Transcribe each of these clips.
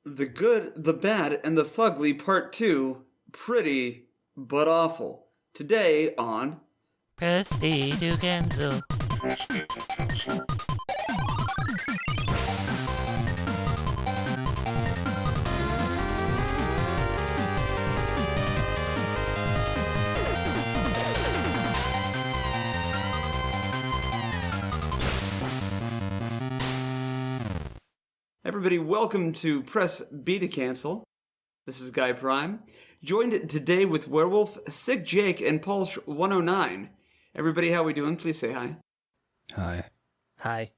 The Good, the Bad, and the Fugly Part 2, Pretty but Awful. Today on PressB to cancel. Everybody, welcome to Press B to Cancel. This is Guy Prime, joined today with Werewolf, Sick Jake, and Pulse109. Everybody, how we doing? Please say hi. Hi. Hi.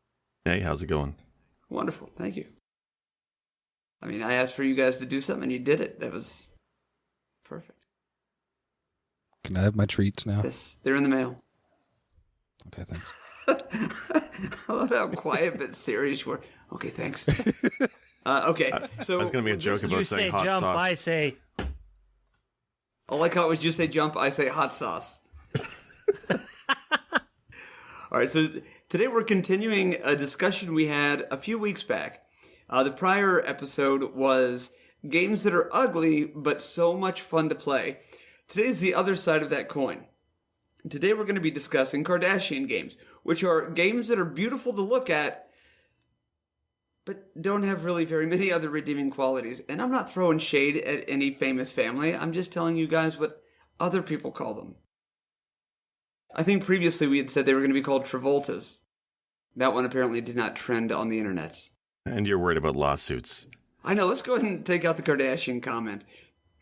Hey, how's it going? Wonderful, thank you. I mean, I asked for you guys to do something, and you did it. That was perfect. Can I have my treats now? Yes, they're in the mail. Okay, thanks. I love how quiet but serious you were. Okay, thanks. Okay, so... I was going to make a joke about You saying say hot jump, sauce. I say... I like how it was you say jump, I say hot sauce. All right, so today we're continuing a discussion we had a few weeks back. The prior episode was games that are ugly but so much fun to play. Today's the other side of that coin. Today we're going to be discussing Kardashian games, which are games that are beautiful to look at, but don't have really very many other redeeming qualities. And I'm not throwing shade at any famous family. I'm just telling you guys what other people call them. I think previously we had said they were going to be called Travoltas. That one apparently did not trend on the internet. And you're worried about lawsuits. I know, let's go ahead and take out the Kardashian comment.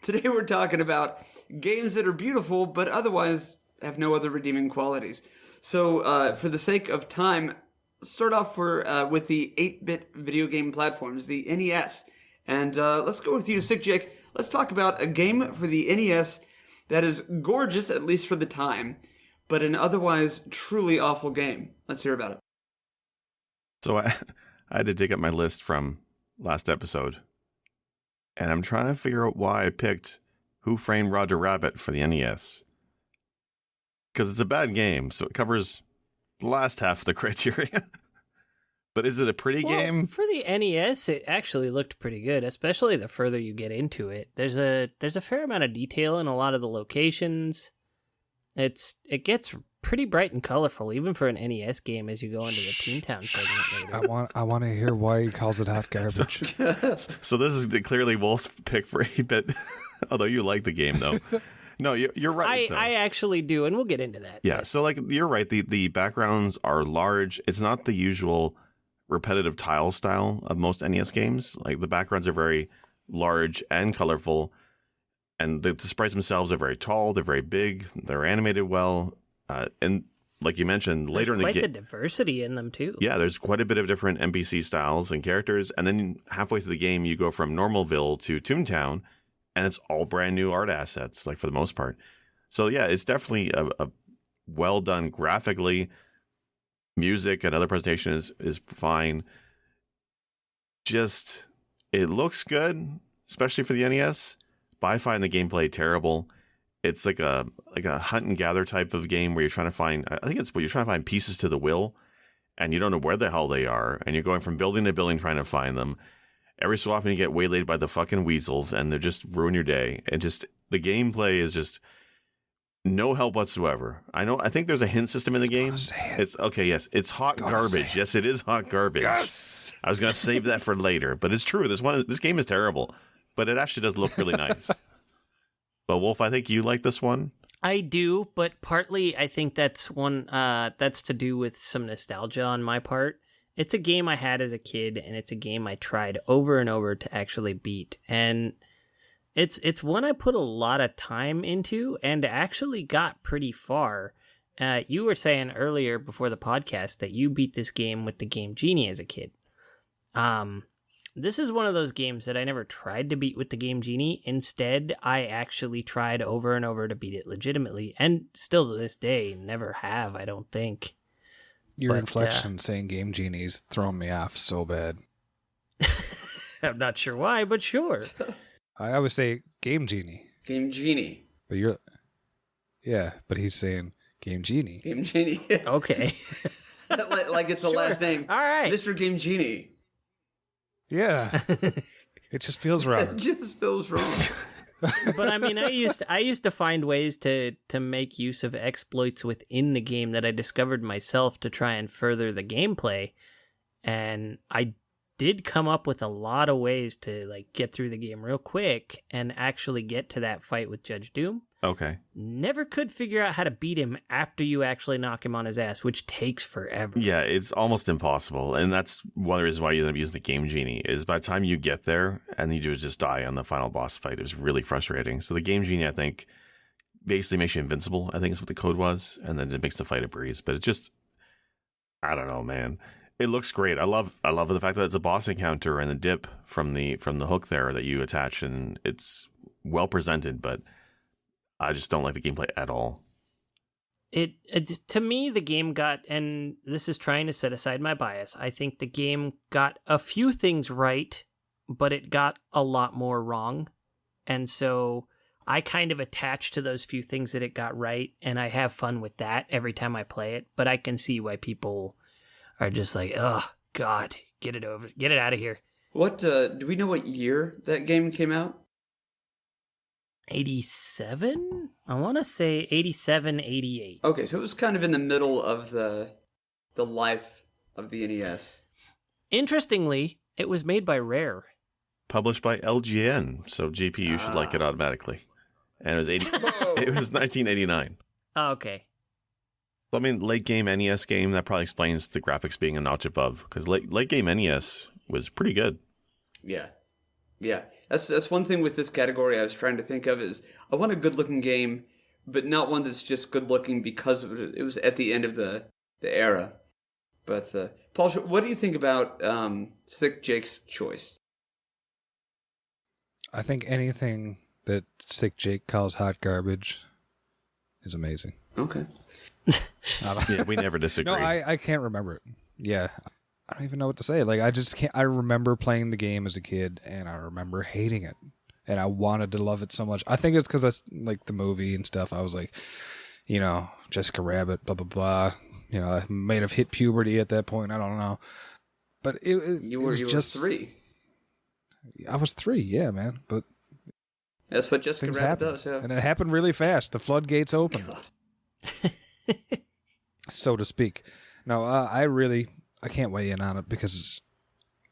Today we're talking about games that are beautiful, but otherwise have no other redeeming qualities. So, for the sake of time, let's start off with the 8-bit video game platforms, the NES. And let's go with you, Sick Jake. Let's talk about a game for the NES that is gorgeous, at least for the time, but an otherwise truly awful game. Let's hear about it. So I had to dig up my list from last episode, and I'm trying to figure out why I picked Who Framed Roger Rabbit for the NES. Because it's a bad game, so it covers the last half of the criteria. But is it a pretty game? For the NES, it actually looked pretty good, especially the further you get into it. There's a fair amount of detail in a lot of the locations. It gets pretty bright and colorful, even for an NES game, as you go into the Toontown segment later. I want to hear why he calls it hot garbage. So this is clearly Wolf's pick for 8-bit, although you like the game, though. No, you're right. I actually do, and we'll get into that. Yeah, so you're right. The backgrounds are large. It's not the usual repetitive tile style of most NES games. Like, the backgrounds are very large and colorful, and the sprites themselves are very tall. They're very big. They're animated well, and like you mentioned, later in the game, quite the diversity in them too. Yeah, there's quite a bit of different NPC styles and characters, and then halfway through the game, you go from Normalville to Toontown. And it's all brand new art assets, like, for the most part. So yeah, it's definitely a well done graphically. Music and other presentation is fine. Just, it looks good, especially for the NES. But I find the gameplay terrible. It's like a hunt and gather type of game where you're trying to find. I think it's where you're trying to find pieces to the will, and you don't know where the hell they are, and you're going from building to building trying to find them. Every so often you get waylaid by the fucking weasels and they just ruin your day. And just, the gameplay is just no help whatsoever. I think there's a hint system in the game. It's okay. Yes. It's hot garbage. Yes, it is hot garbage. Yes. I was going to save that for later, but it's true. This game is terrible, but it actually does look really nice. But Wolf, I think you like this one. I do, but partly I think that's to do with some nostalgia on my part. It's a game I had as a kid, and it's a game I tried over and over to actually beat. And it's one I put a lot of time into and actually got pretty far. You were saying earlier before the podcast that you beat this game with the Game Genie as a kid. This is one of those games that I never tried to beat with the Game Genie. Instead, I actually tried over and over to beat it legitimately, and still to this day, never have, I don't think. Your inflection saying Game Genie's throwing me off so bad. I'm not sure why, but sure. I always say Game Genie. Game Genie. But but he's saying Game Genie. Game Genie. Okay. like it's a last name. All right. Mr. Game Genie. Yeah. It just feels It wrong. just feels wrong. But I mean, I used to find ways to make use of exploits within the game that I discovered myself to try and further the gameplay, and I did come up with a lot of ways to like get through the game real quick and actually get to that fight with Judge Doom. Okay. Never could figure out how to beat him after you actually knock him on his ass, which takes forever. Yeah, it's almost impossible. And that's one of the reasons why you end up using the Game Genie, is by the time you get there and you do just die on the final boss fight, it was really frustrating. So the Game Genie, I think, basically makes you invincible, I think is what the code was. And then it makes the fight a breeze. But it just, I don't know, man. It looks great. I love the fact that it's a boss encounter and the dip from the hook there that you attach, and it's well presented, but I just don't like the gameplay at all. It to me, the game got, and this is trying to set aside my bias, I think the game got a few things right, but it got a lot more wrong. And so I kind of attach to those few things that it got right, and I have fun with that every time I play it. But I can see why people are just like, oh, God, get it out of here. What, do we know what year that game came out? 87? I want to say 87, 88. Okay, so it was kind of in the middle of the life of the NES. Interestingly, it was made by Rare. Published by LGN, so GPU should like it automatically. And it was 1989. Oh, okay. I mean, late game NES game, that probably explains the graphics being a notch above, because late game NES was pretty good. Yeah. That's one thing with this category I was trying to think of is I want a good looking game, but not one that's just good looking because it was at the end of the era. But Paul, what do you think about Sick Jake's choice? I think anything that Sick Jake calls hot garbage is amazing. Okay. Yeah, we never disagree. No, I can't remember it. Yeah. I don't even know what to say. Like, I just can't. I remember playing the game as a kid, and I remember hating it, and I wanted to love it so much. I think it's because that's like the movie and stuff. I was like, Jessica Rabbit, blah blah blah. I may have hit puberty at that point. I don't know, but You were just 3. I was 3, yeah, man. But That's what Jessica things Rabbit happen, does. Yeah. and it happened really fast. The floodgates opened, so to speak. No, I can't weigh in on it because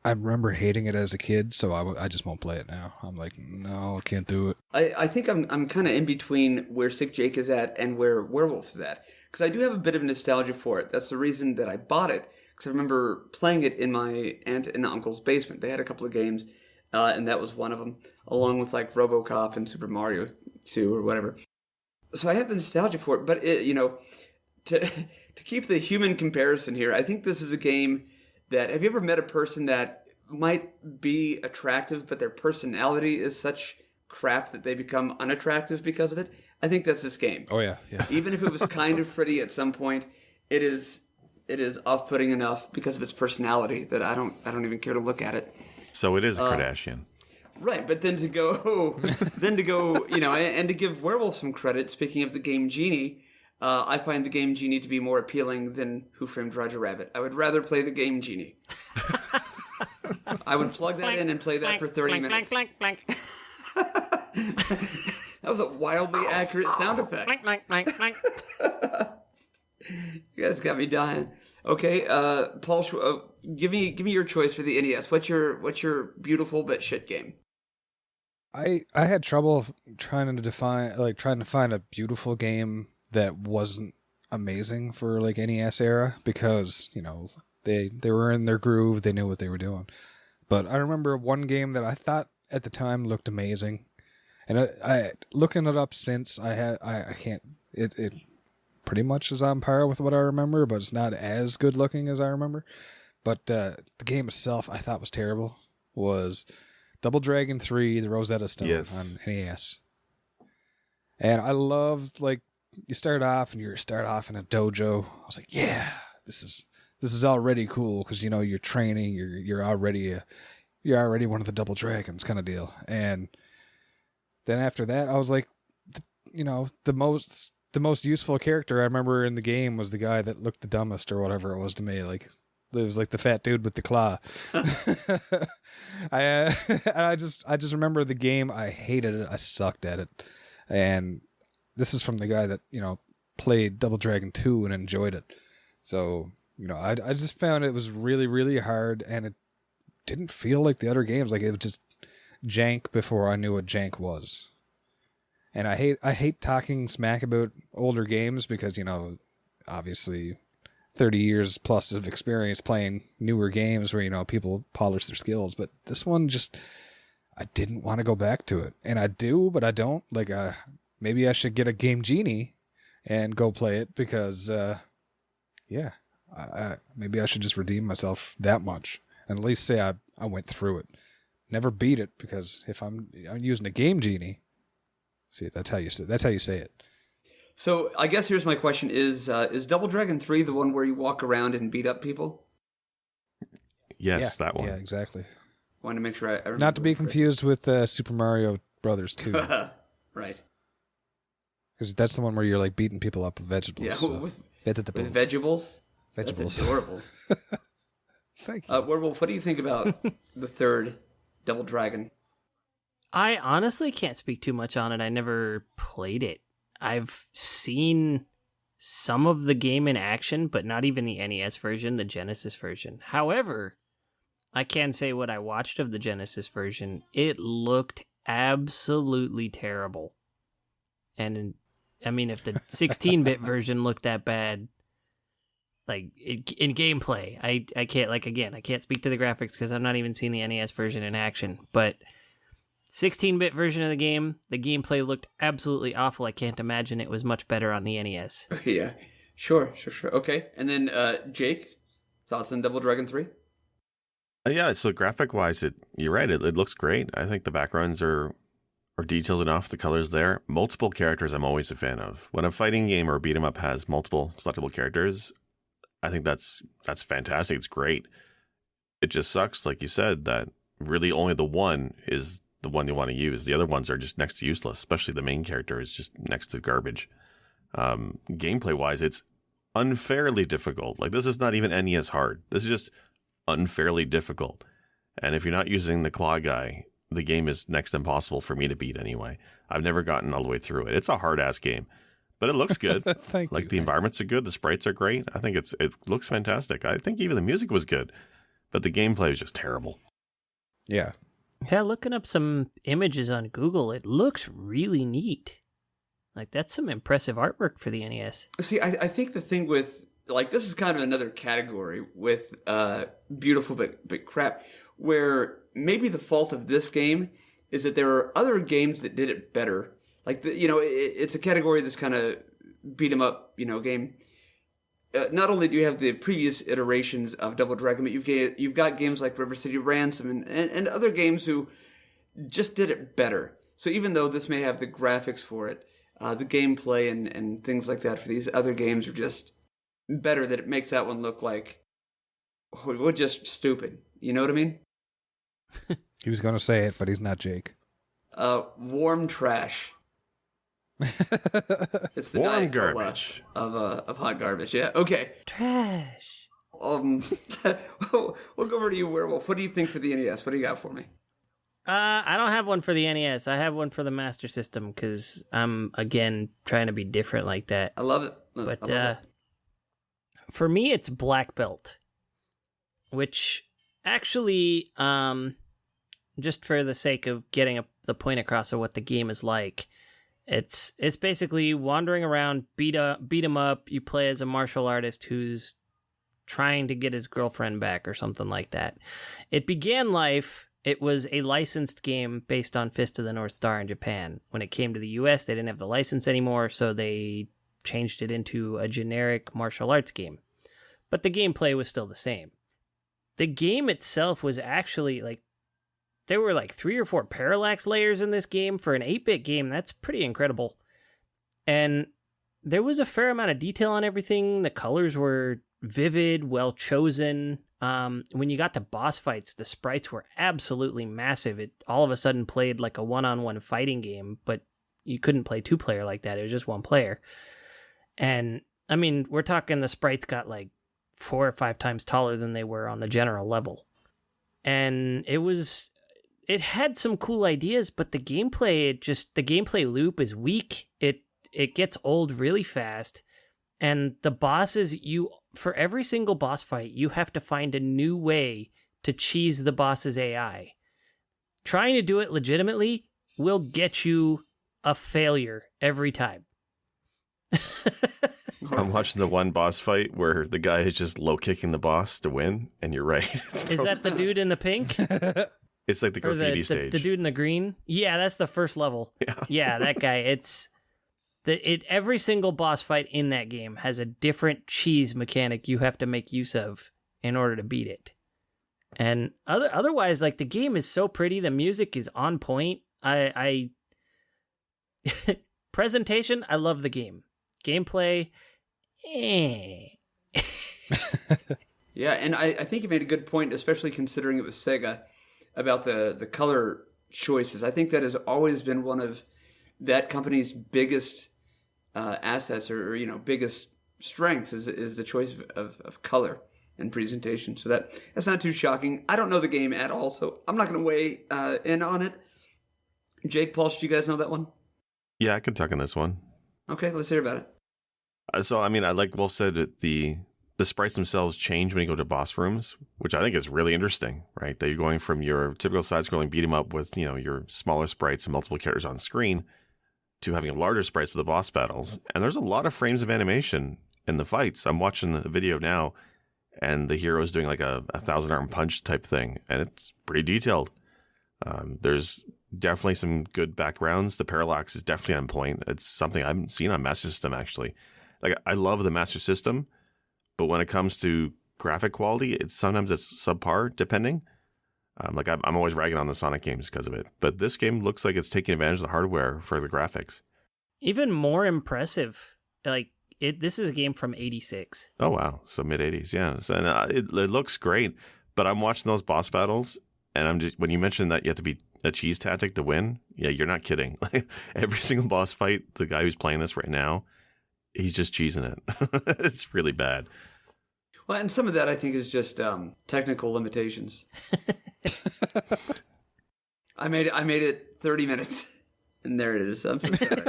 I remember hating it as a kid, so I just won't play it now. I'm like, no, I can't do it. I think I'm kind of in between where Sick Jake is at and where Werewolf is at. Because I do have a bit of nostalgia for it. That's the reason that I bought it. Because I remember playing it in my aunt and uncle's basement. They had a couple of games, and that was one of them, along with like RoboCop and Super Mario 2 or whatever. So I have the nostalgia for it, but to keep the human comparison here, I think this is a game that, have you ever met a person that might be attractive, but their personality is such crap that they become unattractive because of it? I think that's this game. Oh yeah. Even if it was kind of pretty at some point, it is off-putting enough because of its personality that I don't even care to look at it. So it is a Kardashian. Right, but then to go, and to give Werewolf some credit, speaking of the Game Genie, I find the Game Genie to be more appealing than Who Framed Roger Rabbit. I would rather play the Game Genie. I would plug that in and play that for 30 minutes. That was a wildly accurate sound effect. You guys got me dying. Okay, Paul, give me your choice for the NES. What's your beautiful but shit game? I had trouble trying to find a beautiful game that wasn't amazing for like NES era because they were in their groove, they knew what they were doing. But I remember one game that I thought at the time looked amazing, and I looking it up since I can't it pretty much is on par with what I remember, but it's not as good looking as I remember. But the game itself I thought was terrible. Was Double Dragon 3: The Rosetta Stone on NES. And I loved, like, you start off in a dojo. I was like, yeah, this is already cool because you're training, you're already one of the Double Dragons kind of deal. And then after that, I was like, the most useful character I remember in the game was the guy that looked the dumbest or whatever it was to me. Like, It was like the fat dude with the claw. I just remember the game. I hated it. I sucked at it. And this is from the guy that, played Double Dragon 2 and enjoyed it. So, I just found it was really, really hard, and it didn't feel like the other games. Like, it was just jank before I knew what jank was. And I hate talking smack about older games because, obviously 30 years plus of experience playing newer games where, people polish their skills. But this one just, I didn't want to go back to it. And I do, but I don't. Like, maybe I should get a Game Genie and go play it because, maybe I should just redeem myself that much and at least say I went through it. Never beat it because if I'm using a Game Genie, see, that's how you say it. So I guess here's my question: Is Double Dragon 3 the one where you walk around and beat up people? Yes, that one. Yeah, exactly. Want to make sure I remember. Not to be confused with Super Mario Brothers 2. Right. Because that's the one where you're like beating people up with vegetables. Yeah, so. with vegetables. vegetables. Vegetables. That's adorable. Thank you. Werewolf, what do you think about the third Double Dragon? I honestly can't speak too much on it. I never played it. I've seen some of the game in action, but not even the NES version, the Genesis version. However, I can say what I watched of the Genesis version, it looked absolutely terrible. And I mean, if the 16-bit version looked that bad, like in gameplay, I can't, like, again, I can't speak to the graphics because I've not even seen the NES version in action, but 16-bit version of the game, the gameplay looked absolutely awful. I can't imagine it was much better on the NES. Yeah, sure. Okay, and then Jake, thoughts on Double Dragon 3? Yeah, so graphic-wise, you're right, it looks great. I think the backgrounds are detailed enough, the colors there. Multiple characters I'm always a fan of. When a fighting game or a beat-em-up has multiple selectable characters, I think that's fantastic. It's great. It just sucks, like you said, that really only the one is the one you want to use. The other ones are just next to useless, especially the main character is just next to garbage. Gameplay-wise, it's unfairly difficult. Like, this is not even NES hard. This is just unfairly difficult. And if you're not using the claw guy, the game is next to impossible for me to beat anyway. I've never gotten all the way through it. It's a hard-ass game. But it looks good. Thank you. The environments are good. The sprites are great. I think it looks fantastic. I think even the music was good. But the gameplay is just terrible. Yeah. Yeah, looking up some images on Google, it looks really neat. Like, that's some impressive artwork for the NES. See, I think the thing with, like, this is kind of another category with beautiful but crap, where maybe the fault of this game is that there are other games that did it better. Like, it's a category that's kind of beat 'em up, game. Not only do you have the previous iterations of Double Dragon, but you've got games like River City Ransom and other games who just did it better. So even though this may have the graphics for it, the gameplay and things like that for these other games are just better, that it makes that one look like, just stupid. You know what I mean? He was going to say it, but he's not Jake. Warm trash. It's the warm Diet Cola garbage of hot garbage. Yeah. Okay. Trash. We'll go over to you, Werewolf. What do you think for the NES? What do you got for me? I don't have one for the NES. I have one for the Master System because I'm, again, trying to be different like that. I love it. But for me, it's Black Belt, which actually, just for the sake of getting the point across of what the game is like, it's basically wandering around, beat 'em up. You play as a martial artist who's trying to get his girlfriend back or something like that. It began life. It was a licensed game based on Fist of the North Star in Japan. When it came to the US, they didn't have the license anymore, so they changed it into a generic martial arts game. But the gameplay was still the same. The game itself was actually, like, there were like 3 or 4 parallax layers in this game. For an 8-bit game, that's pretty incredible. And there was a fair amount of detail on everything. The colors were vivid, well chosen. When you got to boss fights, the sprites were absolutely massive. It all of a sudden played like a one-on-one fighting game, but you couldn't play 2-player like that. It was just 1 player. And I mean, we're talking the sprites got like 4 or 5 times taller than they were on the general level. And it had some cool ideas, but the gameplay loop is weak. It gets old really fast. And the bosses, for every single boss fight, you have to find a new way to cheese the boss's AI. Trying to do it legitimately will get you a failure every time. I'm watching the one boss fight where the guy is just low kicking the boss to win, and you're right. Is that the dude in the pink? It's like the graffiti stage. The dude in the green? Yeah, that's the first level. Yeah, that guy. Every single boss fight in that game has a different cheese mechanic you have to make use of in order to beat it. And otherwise, like, the game is so pretty, the music is on point. Presentation, I love the game. Gameplay, Yeah, and I think you made a good point, especially considering it was Sega, about the color choices. I think that has always been one of that company's biggest assets, or biggest strengths, is the choice of color and presentation. So that's not too shocking. I don't know the game at all, so I'm not going to weigh in on it. Jake, Paul, do you guys know that one? Yeah, I can talk on this one. Okay, let's hear about it. So, I mean, like Wolf said, the sprites themselves change when you go to boss rooms, which I think is really interesting, right? That you're going from your typical side-scrolling beat 'em up with, your smaller sprites and multiple characters on screen to having larger sprites for the boss battles. And there's a lot of frames of animation in the fights. I'm watching the video now, and the hero's doing like a 1,000-arm punch type thing, and it's pretty detailed. There's definitely some good backgrounds. The parallax is definitely on point. It's something I've seen on Master System, actually. Like, I love the Master System, but when it comes to graphic quality, sometimes it's subpar, depending. I'm always ragging on the Sonic games because of it. But this game looks like it's taking advantage of the hardware for the graphics. Even more impressive, this is a game from 86. Oh, wow. So mid-'80s, yeah. And it looks great, but I'm watching those boss battles, and when you mentioned that you have to be a cheese tactic to win, yeah, you're not kidding. Every single boss fight, the guy who's playing this right now, he's just cheesing it. It's really bad. Well, and some of that I think is just technical limitations. I made it 30 minutes, and there it is. I'm so sorry.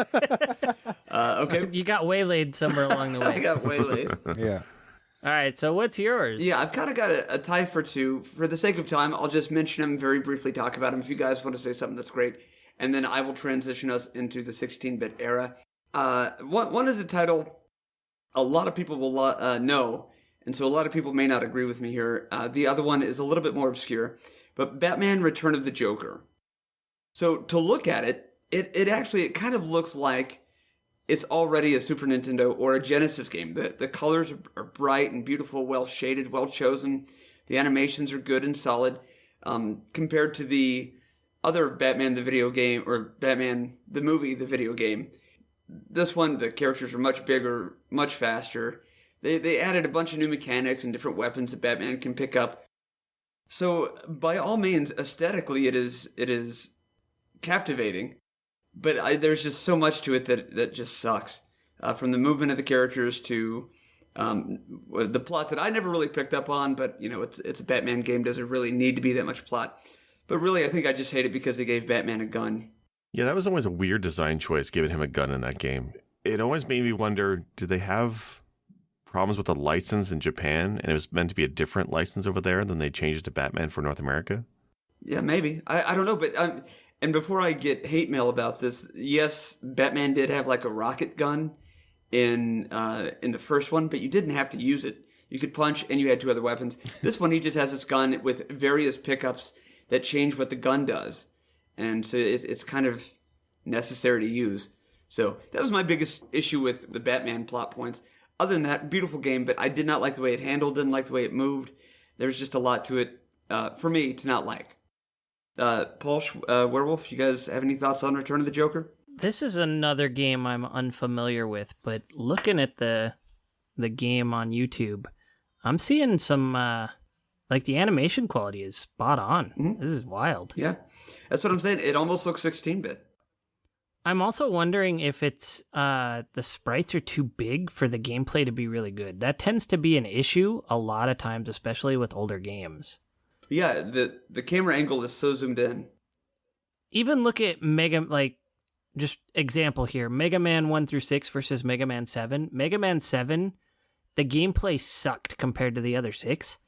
Okay, you got waylaid somewhere along the way. I got waylaid. Yeah. All right, so what's yours? Yeah, I've kind of got a tie for two. For the sake of time, I'll just mention them, very briefly talk about them. If you guys want to say something, that's great. And then I will transition us into the 16-bit era. One is a title a lot of people will know, and so a lot of people may not agree with me here. The other one is a little bit more obscure, but Batman Return of the Joker. So to look at it, it kind of looks like it's already a Super Nintendo or a Genesis game. The colors are bright and beautiful, well shaded, well chosen. The animations are good and solid. Compared to the other Batman the video game, or Batman the movie the video game, this one, the characters are much bigger, much faster. They added a bunch of new mechanics and different weapons that Batman can pick up. So by all means, aesthetically, it is captivating. But there's just so much to it that just sucks. From the movement of the characters to the plot that I never really picked up on, but it's a Batman game, doesn't really need to be that much plot. But really, I think I just hate it because they gave Batman a gun. Yeah, that was always a weird design choice, giving him a gun in that game. It always made me wonder, did they have problems with the license in Japan, and it was meant to be a different license over there, and then they changed it to Batman for North America? Yeah, maybe. I don't know, but... And before I get hate mail about this, yes, Batman did have like a rocket gun in the first one, but you didn't have to use it. You could punch, and you had two other weapons. This one, he just has this gun with various pickups that change what the gun does. And so it's kind of necessary to use. So that was my biggest issue with the Batman plot points. Other than that, beautiful game, but I did not like the way it handled, didn't like the way it moved. There's just a lot to it for me to not like. Paul, Werewolf, you guys have any thoughts on Return of the Joker? This is another game I'm unfamiliar with, but looking at the game on YouTube, I'm seeing some, the animation quality is spot on. Mm-hmm. This is wild. Yeah, that's what I'm saying. It almost looks 16-bit. I'm also wondering if it's the sprites are too big for the gameplay to be really good. That tends to be an issue a lot of times, especially with older games. Yeah, the camera angle is so zoomed in. Even look at just example here, Mega Man 1 through 6 versus Mega Man 7. Mega Man 7, the gameplay sucked compared to the other 6,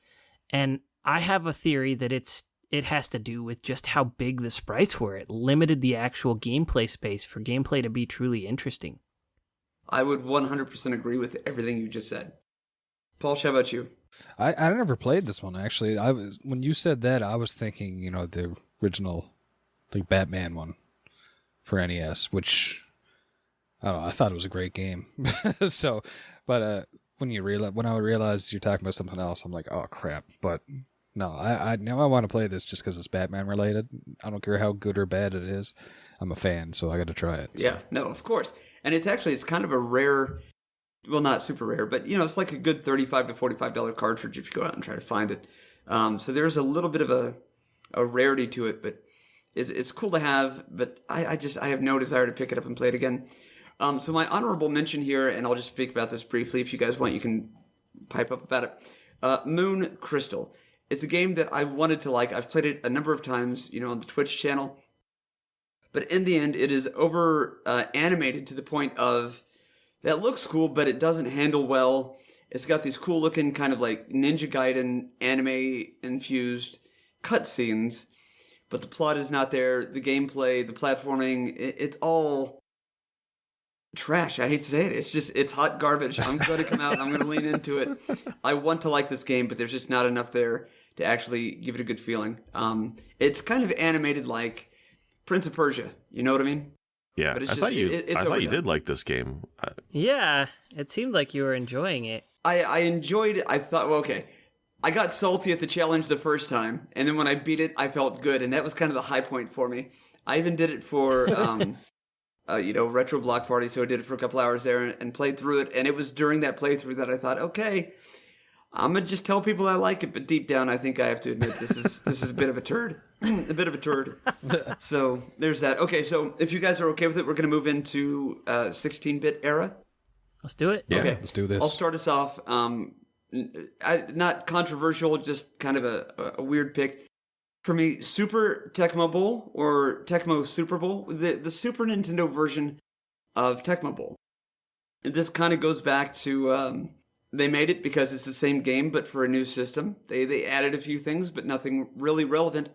and I have a theory that it has to do with just how big the sprites were. It limited the actual gameplay space for gameplay to be truly interesting. I would 100% agree with everything you just said. Paul, how about you? I never played this one, actually. When you said that, I was thinking, the original, like, Batman one for NES, which, I don't know, I thought it was a great game. But when I realized you're talking about something else, I'm like, oh, crap. But no, I now I want to play this just because it's Batman related. I don't care how good or bad it is. I'm a fan, so I got to try it. Yeah, no, of course. And it's kind of a rare, well, not super rare, but it's like a good $35 to $45 cartridge if you go out and try to find it. So there's a little bit of a rarity to it, but it's cool to have. But I have no desire to pick it up and play it again. So my honorable mention here, and I'll just speak about this briefly. If you guys want, you can pipe up about it. Moon Crystal. It's a game that I wanted to like. I've played it a number of times, on the Twitch channel. But in the end, it is over animated to the point of that looks cool, but it doesn't handle well. It's got these cool looking kind of like Ninja Gaiden anime infused cutscenes, but the plot is not there. The gameplay, the platforming, it's all trash. I hate to say it. It's hot garbage. I'm going to come out and I'm going to lean into it. I want to like this game, but there's just not enough there to actually give it a good feeling. It's kind of animated like Prince of Persia. You know what I mean? Yeah, but it's I thought you did like this game. Yeah, it seemed like you were enjoying it. I enjoyed it. I thought, well, okay, I got salty at the challenge the first time, and then when I beat it, I felt good, and that was kind of the high point for me. I even did it for Retro Block Party, so I did it for a couple hours there and played through it. And it was during that playthrough that I thought, okay, I'm gonna just tell people I like it, but deep down, I think I have to admit this is a bit of a turd, a bit of a turd. So there's that. Okay, so if you guys are okay with it, we're gonna move into 16-bit era. Let's do it. Yeah, okay, let's do this. I'll start us off. Not controversial, just kind of a weird pick. For me, Super Tecmo Bowl or Tecmo Super Bowl, the Super Nintendo version of Tecmo Bowl. This kind of goes back to, they made it because it's the same game, but for a new system. They added a few things, but nothing really relevant.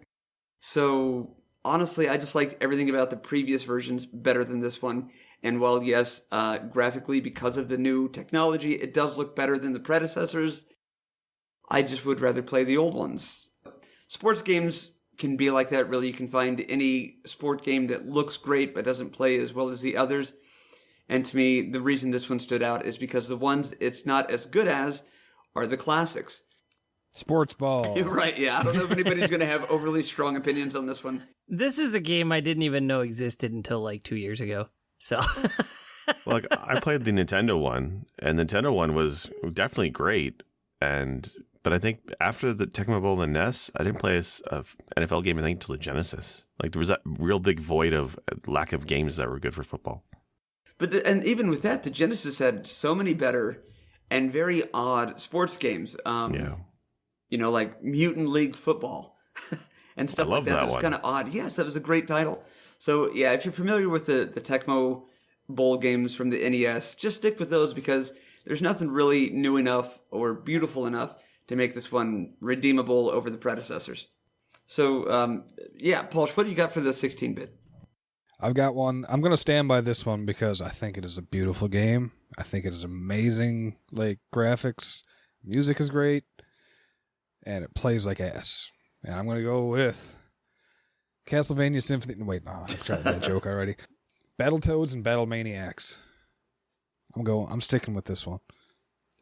So, honestly, I just liked everything about the previous versions better than this one. And while, yes, graphically, because of the new technology, it does look better than the predecessors, I just would rather play the old ones. Sports games can be like that, really. You can find any sport game that looks great but doesn't play as well as the others. And to me, the reason this one stood out is because the ones it's not as good as are the classics. Sports ball. Right, yeah. I don't know if anybody's going to have overly strong opinions on this one. This is a game I didn't even know existed until like 2 years ago. So, Well, I played the Nintendo one, and the Nintendo one was definitely great. But I think after the Tecmo Bowl and the NES, I didn't play a NFL game, I think, until the Genesis. Like, there was that real big void of lack of games that were good for football. But and even with that, the Genesis had so many better and very odd sports games. Yeah. Like Mutant League Football and stuff like that. That was kind of odd. Yes, that was a great title. So, yeah, if you're familiar with the Tecmo Bowl games from the NES, just stick with those because there's nothing really new enough or beautiful enough to make this one redeemable over the predecessors. So, Paul, what do you got for the 16-bit? I've got one. I'm going to stand by this one because I think it is a beautiful game. I think it is amazing, graphics. Music is great. And it plays like ass. And I'm going to go with Castlevania Symphony. Wait, no, I tried that joke already. Battletoads and Battle Maniacs. I'm sticking with this one.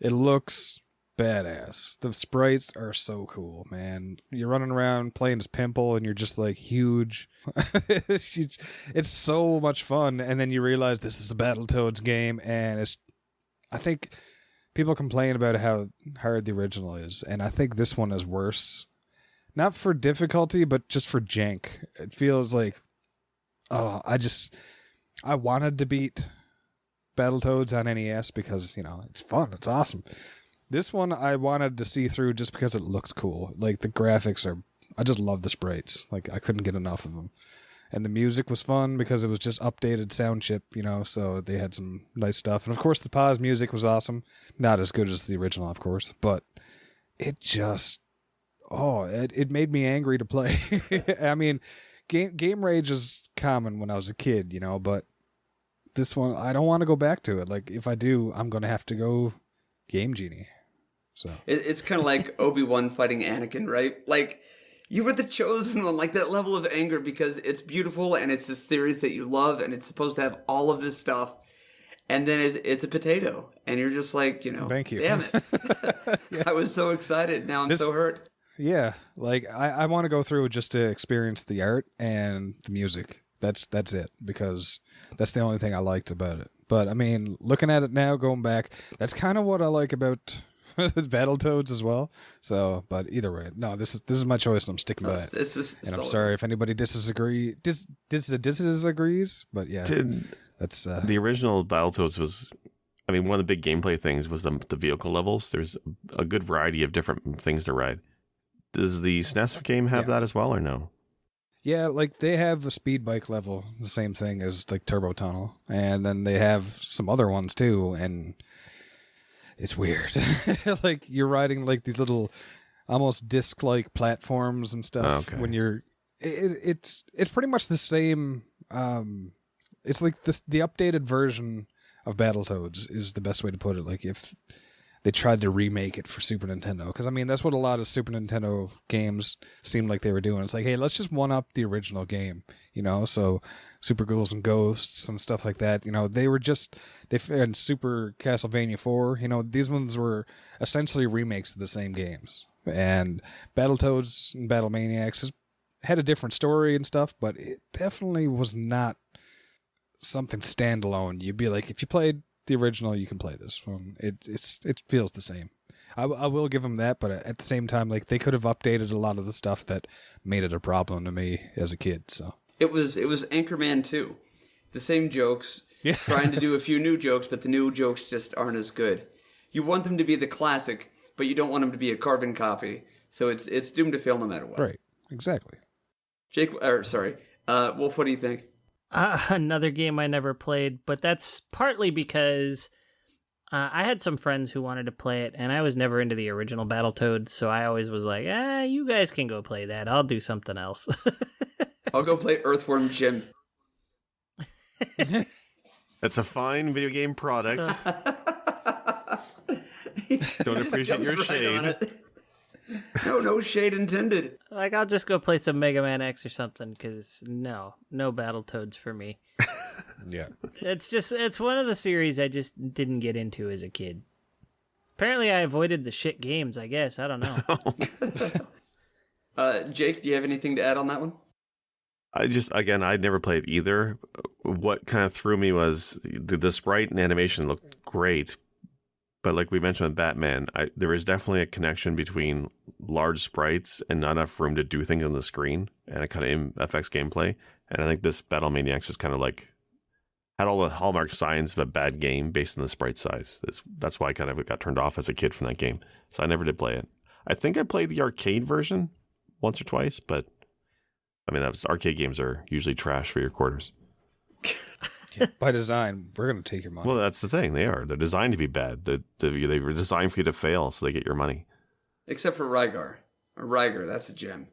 It looks badass. The sprites are so cool, man. You're running around playing as Pimple and you're just huge. It's so much fun. And then you realize this is a Battletoads game, and I think people complain about how hard the original is, and I think this one is worse. Not for difficulty, but just for jank. It feels like, I don't know, I wanted to beat Battletoads on NES because, it's fun. It's awesome. This one I wanted to see through just because it looks cool. Like, the graphics I just love the sprites. Like, I couldn't get enough of them. And the music was fun because it was just updated sound chip, so they had some nice stuff. And of course, the pause music was awesome. Not as good as the original, of course, but it just, it made me angry to play. I mean, game rage is common when I was a kid, but this one, I don't want to go back to it. Like, if I do, I'm going to have to go Game Genie. So it's kind of like Obi-Wan fighting Anakin, right? Like, you were the chosen one, like that level of anger, because it's beautiful and it's a series that you love and it's supposed to have all of this stuff. And then it's a potato. And you're just like, Thank you. Damn it. Yeah. I was so excited. Now I'm so hurt. Yeah. Like, I want to go through just to experience the art and the music. That's it, because that's the only thing I liked about it. But, I mean, looking at it now, going back, that's kind of what I like about Battletoads as well. So, but either way, no, this is my choice, and I'm sticking by it. And I'm sorry if anybody disagrees. But yeah, that's the original Battletoads was. I mean, one of the big gameplay things was the vehicle levels. There's a good variety of different things to ride. Does the SNES game have that as well, or no? Yeah, like they have a speed bike level, the same thing as like Turbo Tunnel, and then they have some other ones too, and it's weird. Like, you're riding like these little almost disc-like platforms and stuff. Okay. When you're it's pretty much the same. It's like the updated version of Battletoads is the best way to put it. Like, if they tried to remake it for Super Nintendo, because I mean that's what a lot of Super Nintendo games seemed like they were doing. It's like, hey, let's just one up the original game, so Super Ghouls and Ghosts and stuff like that. They were and Super Castlevania 4. These ones were essentially remakes of the same games. And Battletoads and Battlemaniacs had a different story and stuff, but it definitely was not something standalone. You'd be like, if you played the original, you can play this one. It feels the same. I will give them that, but at the same time, like, they could have updated a lot of the stuff that made it a problem to me as a kid. So it was Anchorman 2. The same jokes, trying to do a few new jokes, but the new jokes just aren't as good. You want them to be the classic, but you don't want them to be a carbon copy. So it's doomed to fail no matter what. Right. Exactly. Wolf, what do you think? Another game I never played, but that's partly because I had some friends who wanted to play it, and I was never into the original Battletoads, so I always was like, you guys can go play that. I'll do something else. I'll go play Earthworm Jim. It's a fine video game product. Don't appreciate your shade. No shade intended. Like, I'll just go play some Mega Man X or something, because no Battletoads for me. Yeah. It's one of the series I just didn't get into as a kid. Apparently I avoided the shit games, I guess. I don't know. Jake, do you have anything to add on that one? I'd never played either. What kind of threw me was the sprite and animation looked great. But like we mentioned with Batman, there is definitely a connection between large sprites and not enough room to do things on the screen, and it kind of affects gameplay. And I think this Battlemaniacs was kind of like, had all the hallmark signs of a bad game based on the sprite size. That's why I kind of got turned off as a kid from that game. So I never did play it. I think I played the arcade version once or twice, but I mean, arcade games are usually trash for your quarters. By design, we're going to take your money. Well, that's the thing. They're designed to be bad. They were designed for you to fail, so they get your money. Except for Rygar. Rygar, that's a gem.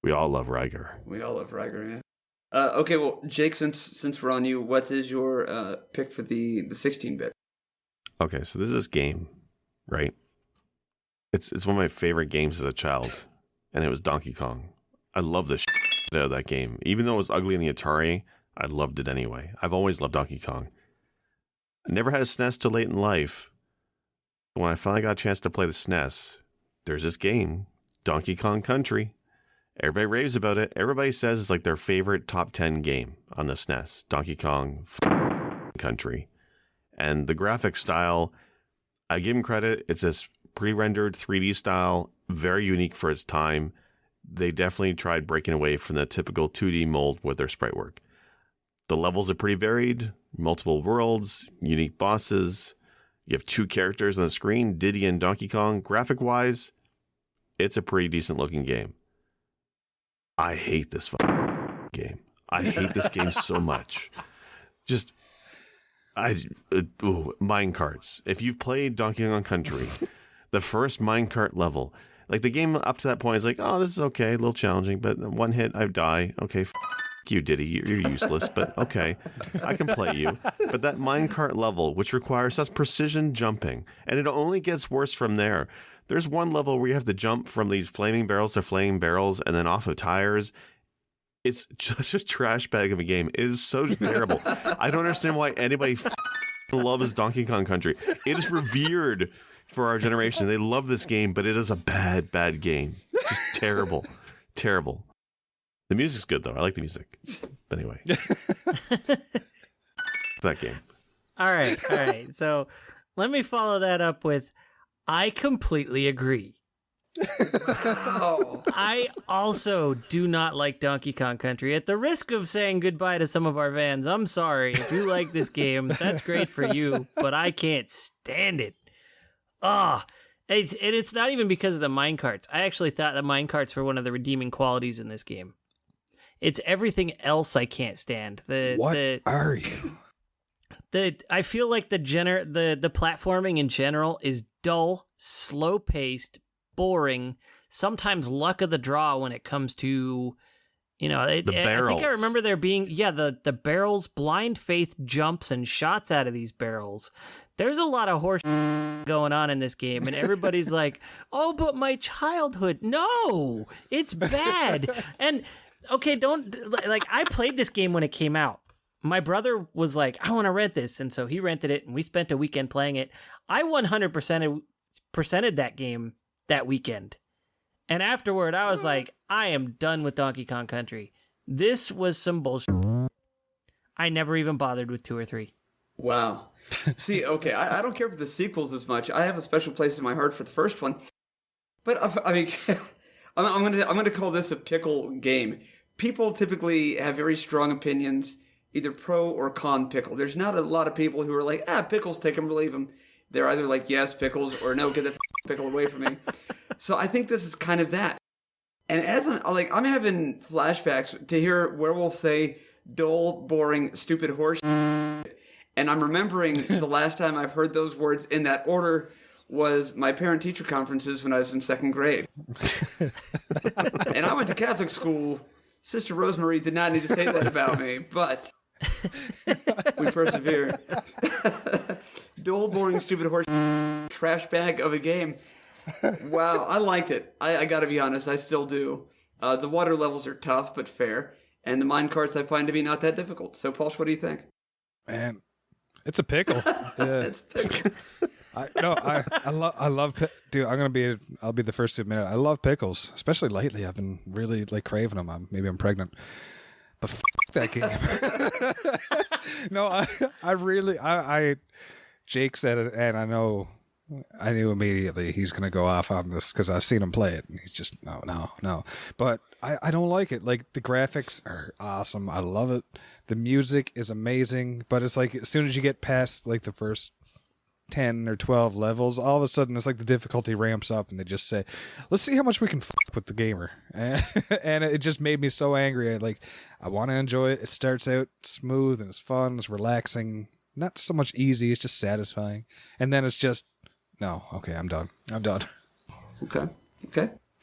We all love Rygar. Yeah. Okay, well, Jake, since we're on you, what is your pick for the 16-bit? Okay, so this is this game, right? It's one of my favorite games as a child, and it was Donkey Kong. I love the shit out of that game. Even though it was ugly in the Atari, I loved it anyway. I've always loved Donkey Kong. I never had a SNES till late in life. But when I finally got a chance to play the SNES, there's this game, Donkey Kong Country. Everybody raves about it. Everybody says it's like their favorite top 10 game on the SNES, Donkey Kong Country. And the graphic style, I give them credit. It's this pre-rendered 3D style, very unique for its time. They definitely tried breaking away from the typical 2D mold with their sprite work. The levels are pretty varied, multiple worlds, unique bosses. You have 2 characters on the screen, Diddy and Donkey Kong. Graphic-wise, it's a pretty decent-looking game. I hate this game. I hate this game so much. Minecarts. If you've played Donkey Kong Country, the first minecart level, like the game up to that point is like, oh, this is okay, a little challenging, but one hit, I die. Okay, you, Diddy, you're useless, but okay, I can play you. But that minecart level, which requires such precision jumping, and it only gets worse from there. There's one level where you have to jump from these flaming barrels to flaming barrels and then off of tires. It's just a trash bag of a game. It is so terrible. I don't understand why anybody loves Donkey Kong Country. It is revered for our generation. They love this game, but it is a bad, bad game. Just terrible. Terrible. The music's good, though. I like the music. But anyway. That game. All right. So let me follow that up with, I completely agree. I also do not like Donkey Kong Country. At the risk of saying goodbye to some of our fans, I'm sorry. If you like this game, that's great for you, but I can't stand it. It's not even because of the minecarts. I actually thought the minecarts were one of the redeeming qualities in this game. It's everything else I can't stand. What are you? I feel like the platforming in general is dull, slow-paced, boring, sometimes luck of the draw when it comes to, the barrels. I think I remember there being, the barrels, blind faith jumps and shots out of these barrels. There's a lot of horse going on in this game, and everybody's like, oh, but my childhood. No, it's bad. And, okay, I played this game when it came out. My brother was like, I want to rent this, and so he rented it, and we spent a weekend playing it. I 100%ed that game that weekend. And afterward, I was like, I am done with Donkey Kong Country. This was some bullshit. I never even bothered with 2 or 3. Wow. See, okay, I don't care for the sequels as much. I have a special place in my heart for the first one. But, I mean, I'm gonna call this a pickle game. People typically have very strong opinions, either pro or con pickle. There's not a lot of people who are like, pickles, take them or leave them. They're either like, yes, pickles, or no, get the pickle away from me. So I think this is kind of that. And as I'm having flashbacks to hear Werewolf say dull, boring, stupid horse. And I'm remembering the last time I've heard those words in that order was my parent-teacher conferences when I was in 2nd grade. And I went to Catholic school. Sister Rosemary did not need to say that about me, but we persevere. Dull, boring, stupid horse trash bag of a game. Wow, I liked it. I gotta be honest, I still do. The water levels are tough, but fair. And the minecarts I find to be not that difficult. So, Paul, what do you think? Man, it's a pickle. Yeah. It's a pickle. I love dude. I'll be the first to admit it. I love pickles, especially lately. I've been really craving them. Maybe I'm pregnant, but that game. No, I really Jake said it, and I knew immediately he's gonna go off on this because I've seen him play it, and he's just no. But I don't like it. Like, the graphics are awesome. I love it. The music is amazing, but it's like as soon as you get past like the first 10 or 12 levels, all of a sudden it's like the difficulty ramps up, and they just say, let's see how much we can with the gamer. And it just made me so angry. I want to enjoy it. It starts out smooth and it's fun, it's relaxing, not so much easy, it's just satisfying. And then it's just, no, okay, I'm done. Okay.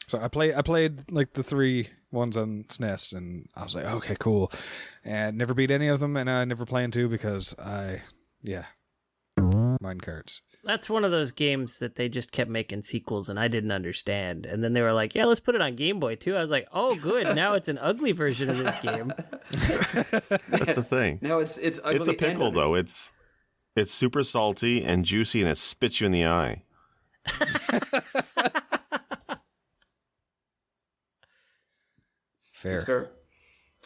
So I played like the 3 ones on SNES, and I was like, okay, cool. And never beat any of them, and I never plan to because minecarts. That's one of those games that they just kept making sequels, and I didn't understand. And then they were like, yeah, let's put it on Game Boy, too. I was like, oh, good. Now it's an ugly version of this game. That's the thing. No, it's ugly. It's a pickle, though. It's super salty and juicy, and it spits you in the eye. Fair. That's fair.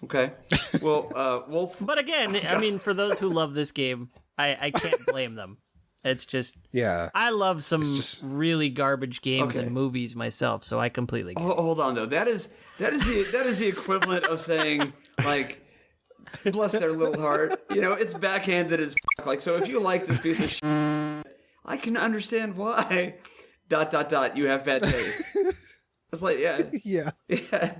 Okay. Well, Wolf. But again, I mean, for those who love this game, I can't blame them. It's just, I love some really garbage games and movies myself, so I completely get it. Hold on, though. That is the equivalent of saying, like, Bless their little heart. It's backhanded as f***. Like, so if you like this piece of shit, I can understand why. ... You have bad taste. It's like, yeah. Yeah.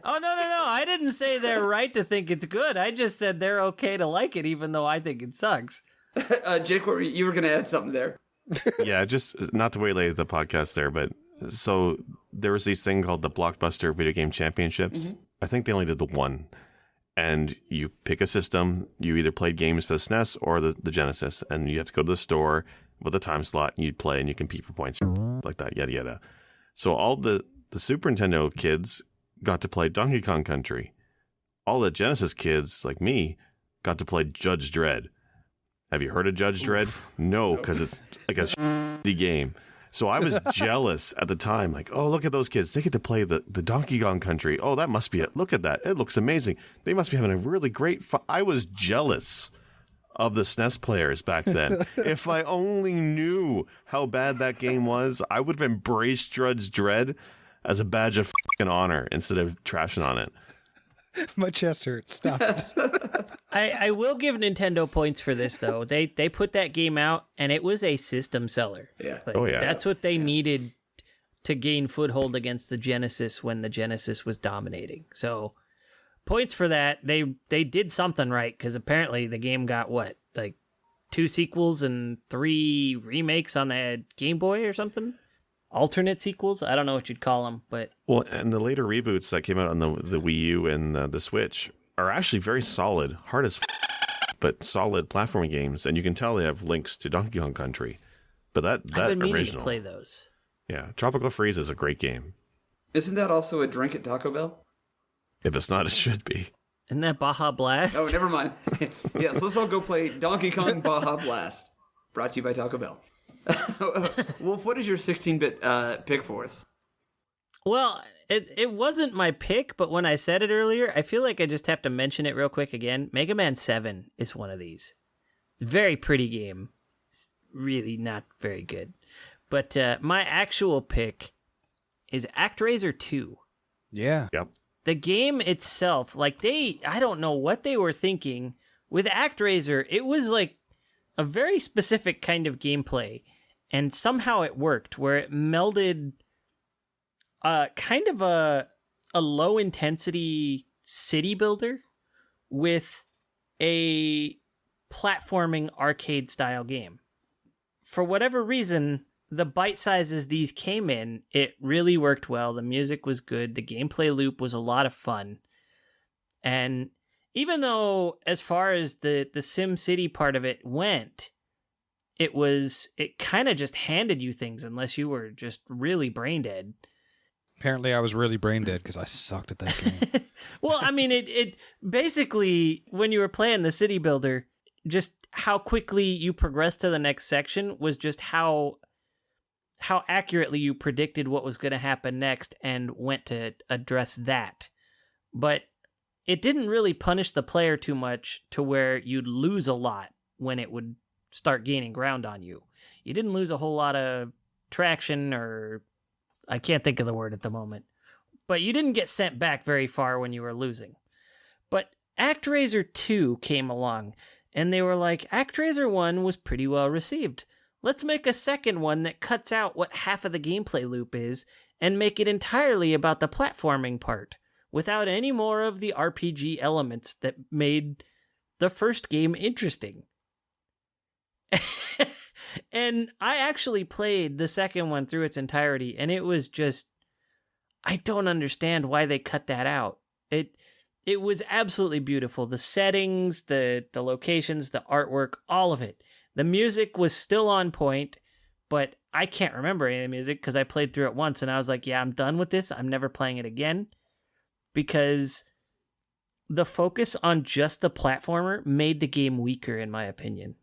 Oh, no. I didn't say they're right to think it's good. I just said they're okay to like it, even though I think it sucks. Jake, you were going to add something there. Yeah, just not to waylay the podcast there, but so there was this thing called the Blockbuster Video Game Championships. Mm-hmm. I think they only did the one. And you pick a system. You either played games for the SNES or the Genesis, and you have to go to the store with a time slot, and you'd play, and you compete for points like that, yada, yada. So all the Super Nintendo kids got to play Donkey Kong Country. All the Genesis kids, like me, got to play Judge Dredd. Have you heard of Judge Dredd? No, because it's like a shitty game. So I was jealous at the time, like, oh, look at those kids. They get to play the Donkey Kong Country. Oh, that must be it. Look at that. It looks amazing. They must be having a really great fun. I was jealous of the SNES players back then. If I only knew how bad that game was, I would have embraced Judge Dredd as a badge of fucking honor instead of trashing on it. My chest hurts. Stop it. I will give Nintendo points for this, though. They put that game out, and it was a system seller. Yeah. Like, Oh, yeah. That's what they needed to gain foothold against the Genesis when the Genesis was dominating. So, points for that. They did something right, because apparently the game got, 2 sequels and 3 remakes on the Game Boy or something? Alternate sequels? I don't know what you'd call them, but... Well, and the later reboots that came out on the Wii U and the Switch are actually very solid, hard as but solid platforming games, and you can tell they have links to Donkey Kong Country. But that I've been meaning original, to play those. yeah, Tropical Freeze is a great game. Isn't that also a drink at Taco Bell? If it's not, it should be. Isn't that Baja Blast? Oh, never mind. Yeah, so let's all go play Donkey Kong Baja Blast. Brought to you by Taco Bell. Wolf, what is your 16-bit pick for us? Well, it wasn't my pick, but when I said it earlier, I feel like I just have to mention it real quick again. Mega Man 7 is one of these. Very pretty game. Really not very good. But my actual pick is ActRaiser 2. Yeah. Yep. The game itself, I don't know what they were thinking. With ActRaiser, it was like a very specific kind of gameplay. And somehow it worked, where it melded kind of a low-intensity city builder with a platforming arcade-style game. For whatever reason, the bite sizes these came in, it really worked well. The music was good. The gameplay loop was a lot of fun. And even though, as far as the Sim City part of it went, it kind of just handed you things unless you were just really brain dead. Apparently I was really brain dead because I sucked at that game. Well, I mean, it basically, when you were playing the city builder, just how quickly you progressed to the next section was just how accurately you predicted what was going to happen next and went to address that. But it didn't really punish the player too much to where you'd lose a lot when it would start gaining ground on you. You didn't lose a whole lot of traction, or I can't think of the word at the moment. But you didn't get sent back very far when you were losing. But ActRaiser 2 came along, and they were like, ActRaiser 1 was pretty well received. Let's make a second one that cuts out what half of the gameplay loop is and make it entirely about the platforming part, without any more of the RPG elements that made the first game interesting. And I actually played the second one through its entirety, and it was just, I don't understand why they cut that out. It was absolutely beautiful. The settings, the locations, the artwork, all of it. The music was still on point, but I can't remember any of the music because I played through it once, and I was like, yeah, I'm done with this. I'm never playing it again. Because the focus on just the platformer made the game weaker, in my opinion.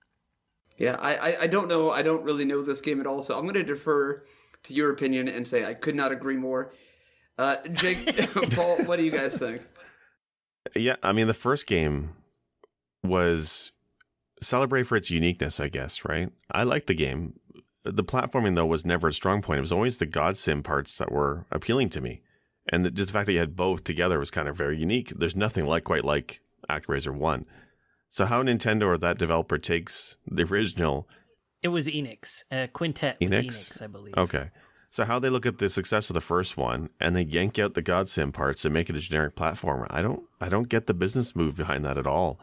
Yeah, I don't know. I don't really know this game at all, so I'm going to defer to your opinion and say I could not agree more. Jake, Paul, what do you guys think? Yeah, I mean, the first game was celebrated for its uniqueness, I guess, right? I liked the game. The platforming, though, was never a strong point. It was always the God Sim parts that were appealing to me. And just the fact that you had both together was kind of very unique. There's nothing quite like ActRaiser 1. So how Nintendo or that developer takes the original... It was Enix, Quintet with Enix, I believe. Okay. So how they look at the success of the first one and they yank out the God Sim parts and make it a generic platformer. I don't get the business move behind that at all.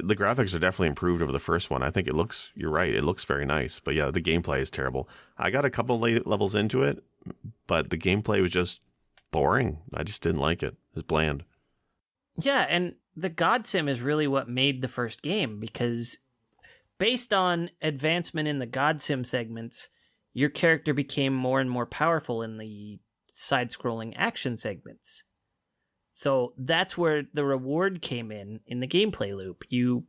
The graphics are definitely improved over the first one. I think you're right, it looks very nice. But yeah, the gameplay is terrible. I got a couple levels into it, but the gameplay was just boring. I just didn't like it. It was bland. Yeah, and the God Sim is really what made the first game, because based on advancement in the God Sim segments, your character became more and more powerful in the side-scrolling action segments. So that's where the reward came in the gameplay loop. You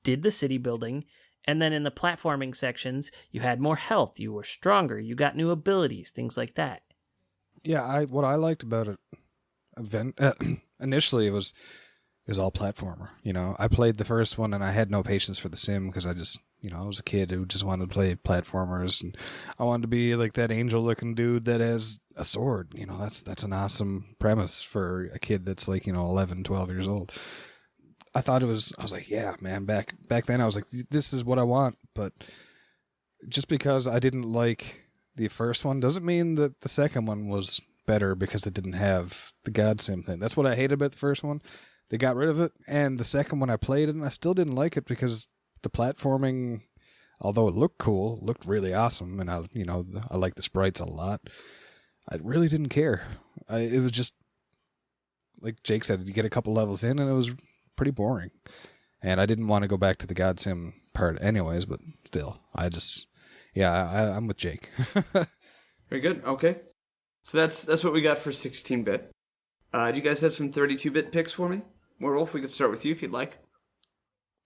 did the city building, and then in the platforming sections, you had more health, you were stronger, you got new abilities, things like that. Yeah, what I liked about it initially it was all platformer. I played the first one and I had no patience for the sim because I just, I was a kid who just wanted to play platformers, and I wanted to be like that angel-looking dude that has a sword. That's an awesome premise for a kid that's like, 11, 12 years old. I was like, yeah, man, back then I was like, this is what I want. But just because I didn't like the first one doesn't mean that the second one was better because it didn't have the God Sim thing. That's what I hated about the first one. They got rid of it, and the second one I played it, and I still didn't like it because the platforming, although it looked cool, looked really awesome, and I like the sprites a lot. I really didn't care. It was just, like Jake said, you get a couple levels in, and it was pretty boring. And I didn't want to go back to the God Sim part anyways, but still, I'm with Jake. Very good. Okay. So that's what we got for 16-bit. Do you guys have some 32-bit picks for me? Werewolf, we could start with you if you'd like.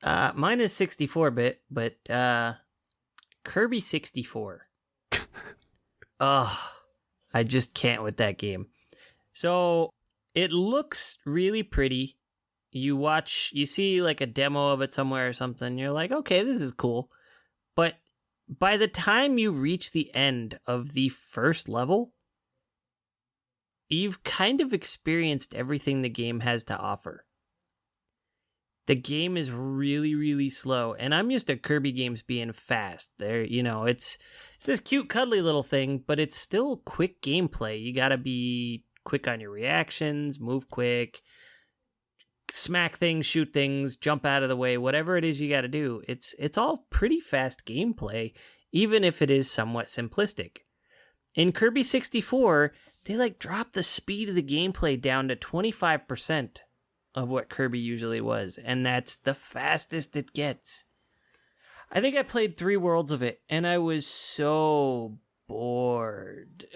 Mine is 64-bit, but Kirby 64. Ugh, I just can't with that game. So it looks really pretty. You see like a demo of it somewhere or something. You're like, okay, this is cool. But by the time you reach the end of the first level, you've kind of experienced everything the game has to offer. The game is really, really slow, and I'm used to Kirby games being fast. It's this cute, cuddly little thing, but it's still quick gameplay. You gotta be quick on your reactions, move quick, smack things, shoot things, jump out of the way, whatever it is you gotta do. It's all pretty fast gameplay, even if it is somewhat simplistic. In Kirby 64, they drop the speed of the gameplay down to 25% of what Kirby usually was, and that's the fastest it gets. I think I played 3 worlds of it, and I was so bored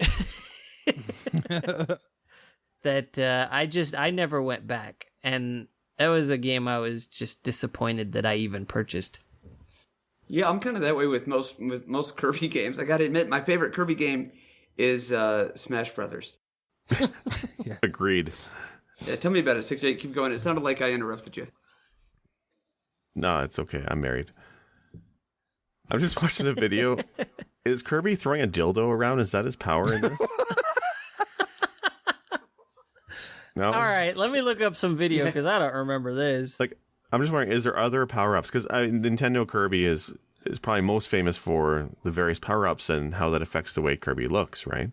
that I never went back, and that was a game I was just disappointed that I even purchased. Yeah, I'm kind of that way with most Kirby games. I gotta admit, my favorite Kirby game is Smash Brothers. Yeah. Agreed. Yeah, tell me about it, 6-8. Keep going. It sounded like I interrupted you. No, it's okay. I'm married. I'm just watching a video. Is Kirby throwing a dildo around? Is that his power in this? No? All right, let me look up some video because I don't remember this. I'm just wondering, is there other power-ups? Because Nintendo Kirby is probably most famous for the various power-ups and how that affects the way Kirby looks, right?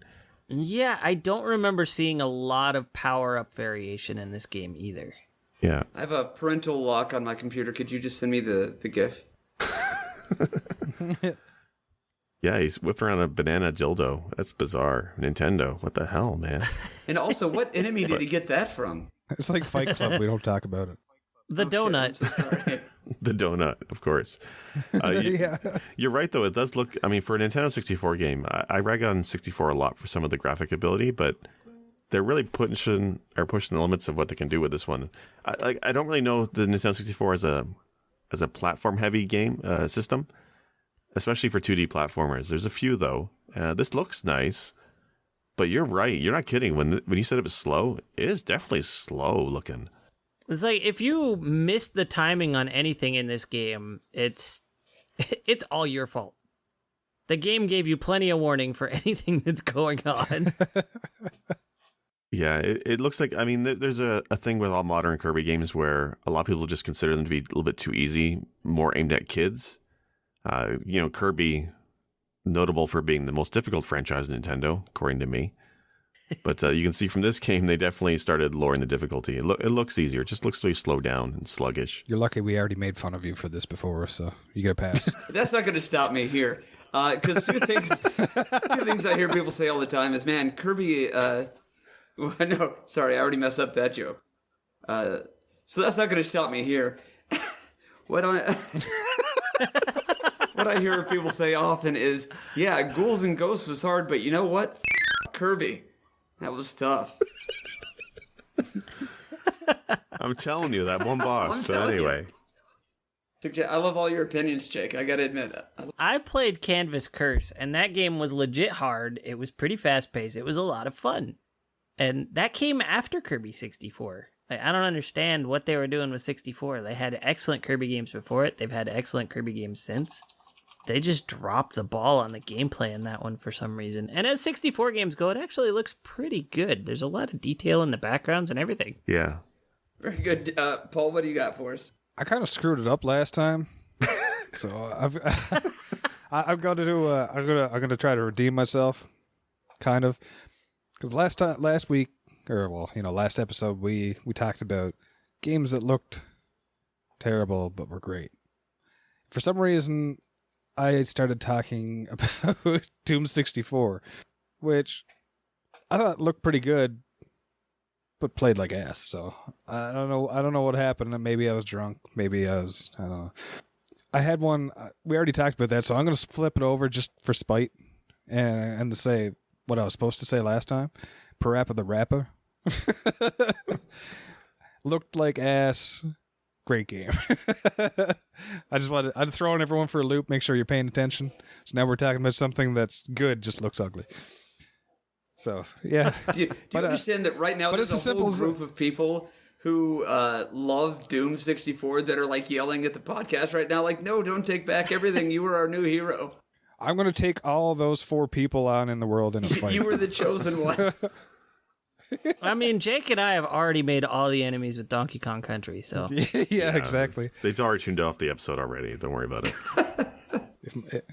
Yeah, I don't remember seeing a lot of power-up variation in this game either. Yeah. I have a parental lock on my computer. Could you just send me the GIF? Yeah, he's whipping around a banana dildo. That's bizarre. Nintendo, what the hell, man? And also, what enemy did he get that from? It's like Fight Club. We don't talk about it. The donut. Shit, I'm so sorry. The donut, of course. Yeah. You're right, though. It does look, for a Nintendo 64 game, I rag on 64 a lot for some of the graphic ability, but they're really pushing the limits of what they can do with this one. I don't really know the Nintendo 64 as a platform-heavy game system, especially for 2D platformers. There's a few, though. This looks nice, but you're right. You're not kidding. When you said it was slow, it is definitely slow looking. It's like if you miss the timing on anything in this game, it's all your fault. The game gave you plenty of warning for anything that's going on. Yeah, it looks like, I mean, there's a thing with all modern Kirby games where a lot of people just consider them to be a little bit too easy, more aimed at kids. Kirby, notable for being the most difficult franchise in Nintendo, according to me. But you can see from this game, they definitely started lowering the difficulty. It looks easier. It just looks really slowed down and sluggish. You're lucky we already made fun of you for this before, so you get a pass. That's not going to stop me here. Because two things I hear people say all the time is, man, Kirby... no, sorry, I already messed up that joke. So that's not going to stop me here. What I hear people say often is, yeah, Ghouls and Ghosts was hard, but you know what? Kirby. That was tough. I'm telling you, that one boss. But anyway. I love all your opinions, Jake. I got to admit. I played Canvas Curse, and that game was legit hard. It was pretty fast-paced. It was a lot of fun. And that came after Kirby 64. Like, I don't understand what they were doing with 64. They had excellent Kirby games before it. They've had excellent Kirby games since. They just dropped the ball on the gameplay in that one for some reason. And as 64 games go, it actually looks pretty good. There's a lot of detail in the backgrounds and everything. Yeah. Very good. Paul, what do you got for us? I kind of screwed it up last time. So I'm going to try to redeem myself. Kind of. Because last episode, we talked about games that looked terrible but were great. For some reason, I started talking about Doom 64, which I thought looked pretty good, but played like ass. So I don't know what happened. Maybe I was drunk. I don't know. I had one. We already talked about that, so I'm going to flip it over just for spite and to say what I was supposed to say last time. Parappa the Rapper. Looked like ass. Great game. I'd throw in everyone for a loop, make sure you're paying attention. So now we're talking about something that's good, just looks ugly. So, yeah. Do you understand that right now there's a whole group of people who love Doom 64 that are like yelling at the podcast right now, like, no, don't take back everything. You were our new hero. I'm going to take all those 4 people on in the world in a fight. You were the chosen one. I mean, Jake and I have already made all the enemies with Donkey Kong Country, so... yeah, exactly. They've already tuned off the episode already. Don't worry about it.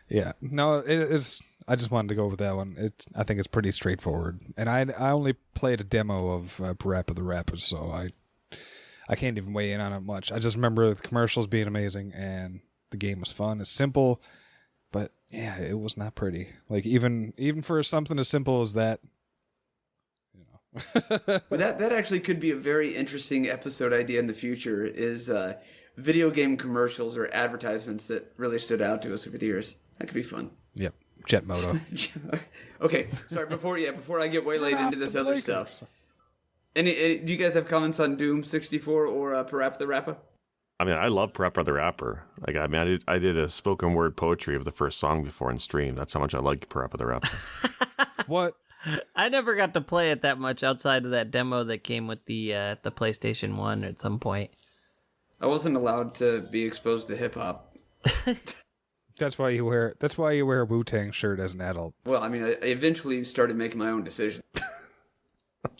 Yeah. No, it is... I just wanted to go with that one. I think it's pretty straightforward. And I only played a demo of Parappa the Rapper, so I can't even weigh in on it much. I just remember the commercials being amazing, and the game was fun. It's simple, but yeah, it was not pretty. Like, even for something as simple as that, well, that actually could be a very interesting episode idea in the future, is video game commercials or advertisements that really stood out to us over the years. That could be fun. Yep. Jet Moto. Okay, sorry, before I get way late into this other stuff. Do you guys have comments on Doom 64 or Parappa the Rapper? I mean, I love Parappa the Rapper. Like, I mean, I did a spoken word poetry of the first song before in stream. That's how much I like Parappa the Rapper. What? I never got to play it that much outside of that demo that came with the PlayStation 1 at some point. I wasn't allowed to be exposed to hip hop. That's why you wear a Wu-Tang shirt as an adult. Well, I mean, I eventually started making my own decision.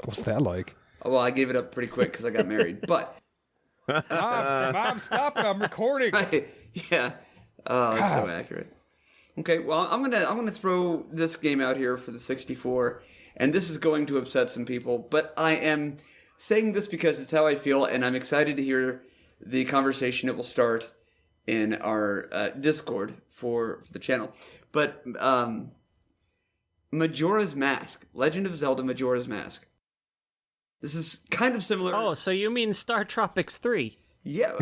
What's that like? Well, I gave it up pretty quick because I got married. But Mom, stop it! I'm recording. Yeah. Oh, that's so accurate. Okay, well, I'm gonna throw this game out here for the 64, and this is going to upset some people, but I am saying this because it's how I feel, and I'm excited to hear the conversation it will start in our Discord for the channel. But Majora's Mask, Legend of Zelda Majora's Mask. This is kind of similar. Oh, so you mean Star Tropics 3? Yeah.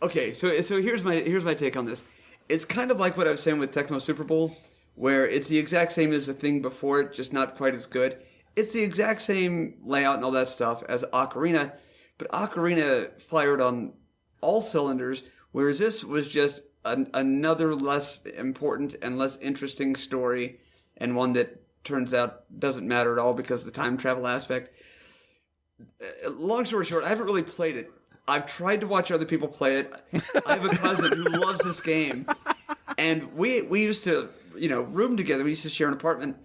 Okay, so here's my take on this. It's kind of like what I was saying with Tecmo Super Bowl, where it's the exact same as the thing before it, just not quite as good. It's the exact same layout and all that stuff as Ocarina, but Ocarina fired on all cylinders, whereas this was just another less important and less interesting story, and one that turns out doesn't matter at all because of the time travel aspect. Long story short, I haven't really played it. I've tried to watch other people play it. I have a cousin who loves this game, and we used to room together. We used to share an apartment,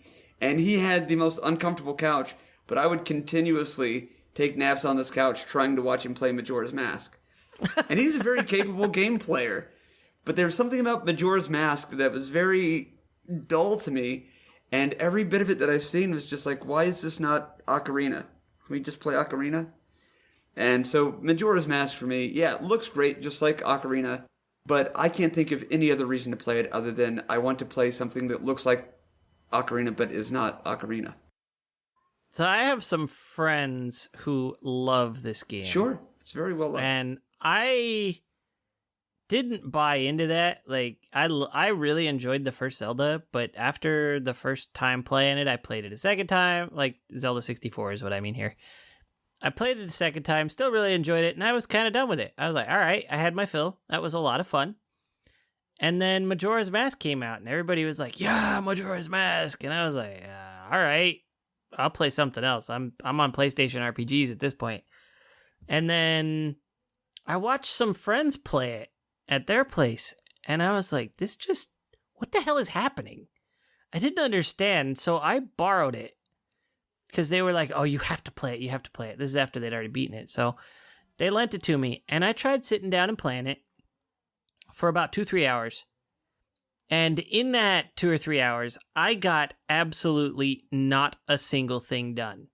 and he had the most uncomfortable couch, but I would continuously take naps on this couch trying to watch him play Majora's Mask. And he's a very capable game player, but there was something about Majora's Mask that was very dull to me, and every bit of it that I've seen was just like, why is this not Ocarina? Can we just play Ocarina? And so Majora's Mask for me, yeah, it looks great, just like Ocarina, but I can't think of any other reason to play it other than I want to play something that looks like Ocarina but is not Ocarina. So I have some friends who love this game. Sure, it's very well loved. And I didn't buy into that. Like, I really enjoyed the first Zelda, but after the first time playing it, I played it a second time. Like, Zelda 64 is what I mean here. I played it a second time, still really enjoyed it, and I was kind of done with it. I was like, all right, I had my fill. That was a lot of fun. And then Majora's Mask came out, and everybody was like, yeah, Majora's Mask. And I was like, all right, I'll play something else. I'm on PlayStation RPGs at this point. And then I watched some friends play it at their place, and I was like, what the hell is happening? I didn't understand, so I borrowed it. Because they were like, oh, you have to play it, you have to play it. This is after they'd already beaten it. So they lent it to me, and I tried sitting down and playing it for about 2-3 hours. And in that 2 or 3 hours, I got absolutely not a single thing done.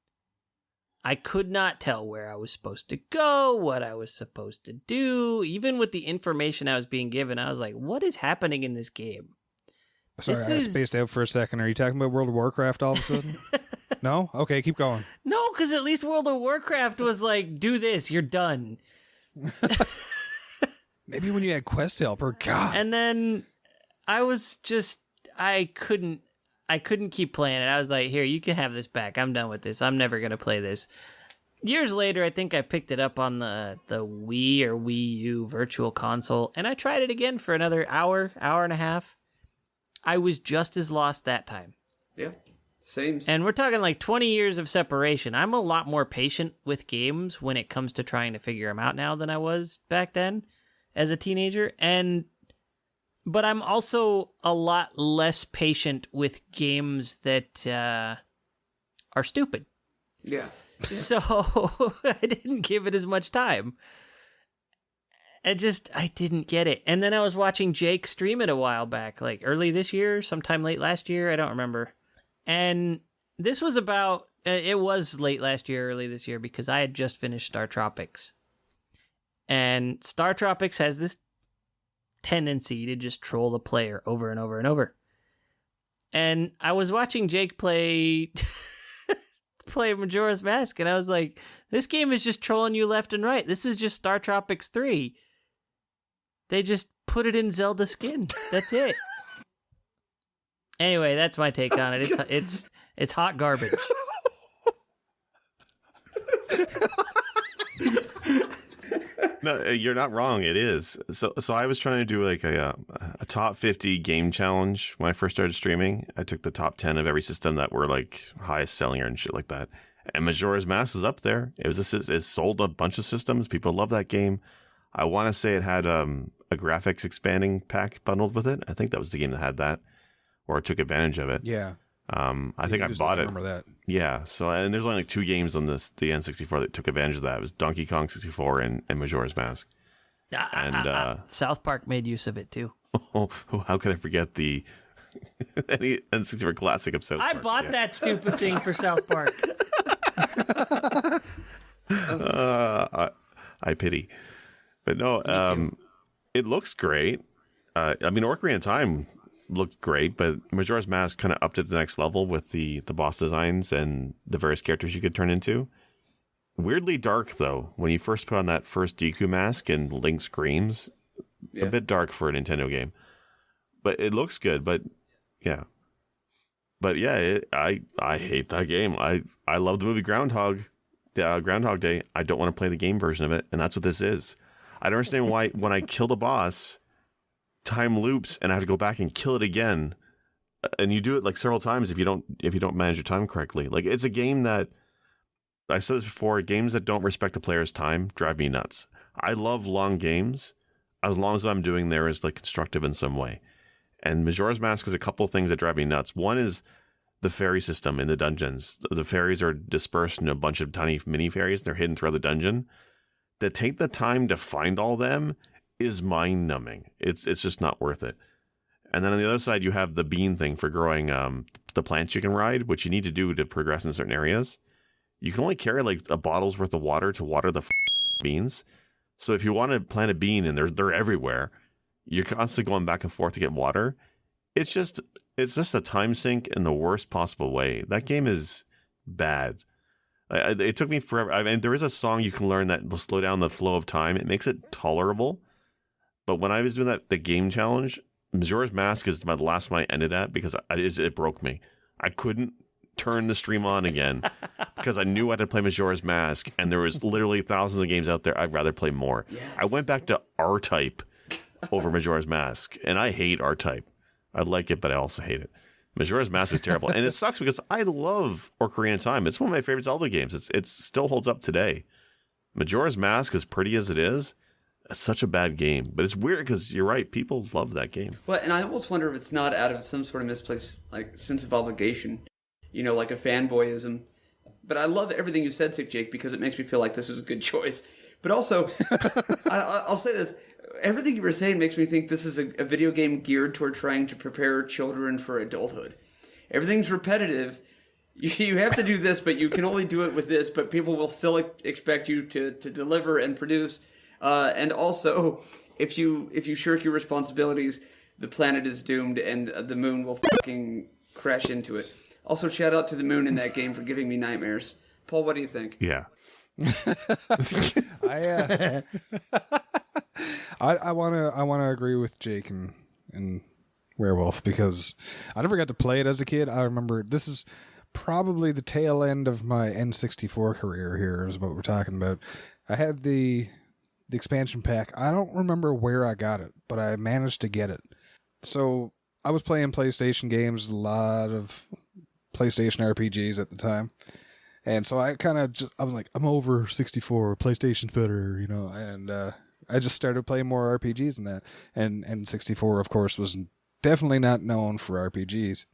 I could not tell where I was supposed to go, what I was supposed to do. Even with the information I was being given, I was like, what is happening in this game? Sorry, I spaced out for a second. Are you talking about World of Warcraft all of a sudden? No? Okay, keep going. No, because at least World of Warcraft was like, do this, you're done. Maybe when you had Quest Helper, God. And then I was just, I couldn't keep playing it. I was like, here, you can have this back. I'm done with this. I'm never going to play this. Years later, I think I picked it up on the Wii or Wii U Virtual Console, and I tried it again for another hour and a half. I was just as lost that time. Yeah, same. And we're talking like 20 years of separation. I'm a lot more patient with games when it comes to trying to figure them out now than I was back then as a teenager. But I'm also a lot less patient with games that are stupid. Yeah. So I didn't give it as much time. I didn't get it. And then I was watching Jake stream it a while back, like early this year, sometime late last year. I don't remember. And this was it was late last year, early this year, because I had just finished Star Tropics. And Star Tropics has this tendency to just troll the player over and over and over. And I was watching Jake play Majora's Mask, and I was like, this game is just trolling you left and right. This is just Star Tropics 3. They just put it in Zelda skin. That's it. Anyway, that's my take on it. It's hot garbage. No, you're not wrong. It is. So I was trying to do like a top 50 game challenge when I first started streaming. I took the top 10 of every system that were like highest selling and shit like that. And Majora's Mask is up there. It sold a bunch of systems. People love that game. I want to say it had a graphics expanding pack bundled with it. I think that was the game that had that, or took advantage of it. Yeah. I think I bought it. Remember that? Yeah. So, and there's only like 2 games on the N64 that took advantage of that. It was Donkey Kong 64 and Majora's Mask. And South Park made use of it too. Oh, how could I forget the N64 classic of South Park? I bought that stupid thing for South Park. I pity. But no, it looks great. I mean, Ocarina of Time looked great, but Majora's Mask kind of upped it to the next level with the boss designs and the various characters you could turn into. Weirdly dark, though, when you first put on that first Deku mask and Link screams. Yeah. A bit dark for a Nintendo game. But it looks good, but yeah. But yeah, I hate that game. I love the movie Groundhog Day. I don't want to play the game version of it, and that's what this is. I don't understand why when I kill the boss, time loops and I have to go back and kill it again. And you do it like several times if you don't manage your time correctly. Like, it's a game that, I've said this before, games that don't respect the player's time drive me nuts. I love long games as long as what I'm doing there is like constructive in some way. And Majora's Mask is a couple of things that drive me nuts. One is the fairy system in the dungeons. The fairies are dispersed in a bunch of tiny mini fairies. They're hidden throughout the dungeon. To take the time to find all them is mind numbing. It's just not worth it. And then on the other side, you have the bean thing for growing the plants you can ride, which you need to do to progress in certain areas. You can only carry like a bottle's worth of water to water the beans. So if you want to plant a bean and they're everywhere, you're constantly going back and forth to get water. It's just a time sink in the worst possible way. That game is bad. It took me forever. I mean, there is a song you can learn that will slow down the flow of time. It makes it tolerable. But when I was doing the game challenge, Majora's Mask is the last one I ended at because it broke me. I couldn't turn the stream on again because I knew I had to play Majora's Mask, and there was literally thousands of games out there I'd rather play more. Yes. I went back to R-Type over Majora's Mask, and I hate R-Type. I like it, but I also hate it. Majora's Mask is terrible, and it sucks because I love Ocarina of Time. It's one of my favorite Zelda games. It still holds up today. Majora's Mask, as pretty as it is, it's such a bad game. But it's weird because you're right, people love that game. Well, and I almost wonder if it's not out of some sort of misplaced like sense of obligation, like a fanboyism. But I love everything you said, Sick Jake, because it makes me feel like this was a good choice. But also, I'll say this. Everything you were saying makes me think this is a video game geared toward trying to prepare children for adulthood. Everything's repetitive. You have to do this, but you can only do it with this, but people will still expect you to deliver and produce. And also, if you shirk your responsibilities, the planet is doomed and the moon will fucking crash into it. Also, shout out to the moon in that game for giving me nightmares. Paul, what do you think? Yeah. I want to agree with Jake and Werewolf because I never got to play it as a kid. I remember this is probably the tail end of my N64 career here is what we're talking about. I had the expansion pack. I don't remember where I got it, but I managed to get it. So I was playing PlayStation games, a lot of PlayStation RPGs at the time. And so I was like, I'm over 64, PlayStation's better, and I just started playing more RPGs than that. And 64, of course, was definitely not known for RPGs.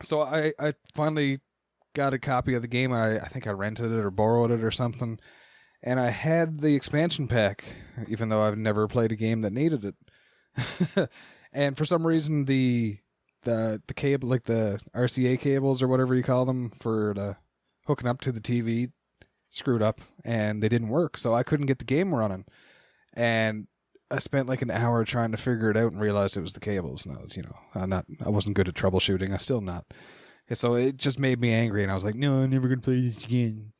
So I finally got a copy of the game. I think I rented it or borrowed it or something. And I had the expansion pack, even though I've never played a game that needed it. And for some reason, the cable, like the RCA cables or whatever you call them for the hooking up to the TV, screwed up and they didn't work. So I couldn't get the game running. And I spent like an hour trying to figure it out and realized it was the cables. And I wasn't good at troubleshooting. I'm still not. And so it just made me angry. And I was like, no, I'm never going to play this again.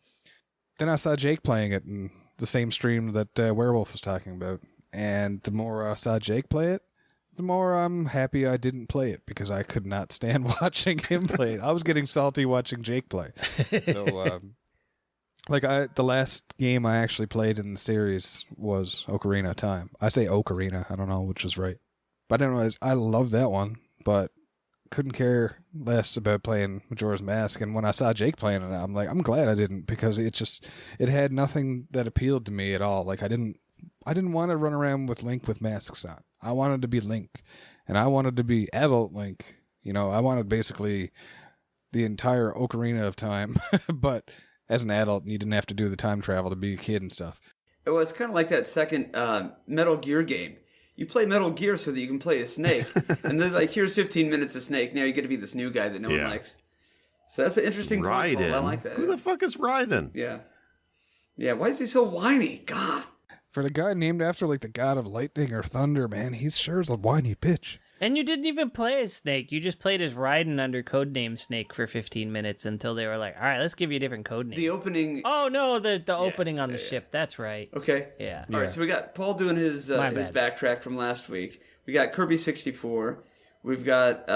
Then I saw Jake playing it in the same stream that Werewolf was talking about. And the more I saw Jake play it, the more I'm happy I didn't play it because I could not stand watching him play it. I was getting salty watching Jake play. So, the last game I actually played in the series was Ocarina of Time. I say Ocarina. I don't know which is right. But anyways, I love that one, but couldn't care less about playing Majora's Mask. And when I saw Jake playing it, I'm like, I'm glad I didn't because it had nothing that appealed to me at all. Like I didn't want to run around with Link with masks on. I wanted to be Link, and I wanted to be adult Link. I wanted basically the entire Ocarina of Time, but as an adult, you didn't have to do the time travel to be a kid and stuff. It was kind of like that second Metal Gear game. You play Metal Gear so that you can play a Snake, and then here's 15 minutes of Snake. Now you get to be this new guy that no one likes. So that's an interesting point. I like that. Who the fuck is Raiden? Yeah. Why is he so whiny? God. For the guy named after the god of lightning or thunder, man, he's sure is a whiny bitch. And you didn't even play as Snake. You just played as Raiden under codename Snake for 15 minutes until they were like, all right, let's give you a different codename. The opening... Oh, no, the opening on the ship. That's right. Okay. Yeah. All right, so we got Paul doing his backtrack from last week. We got Kirby 64. We've got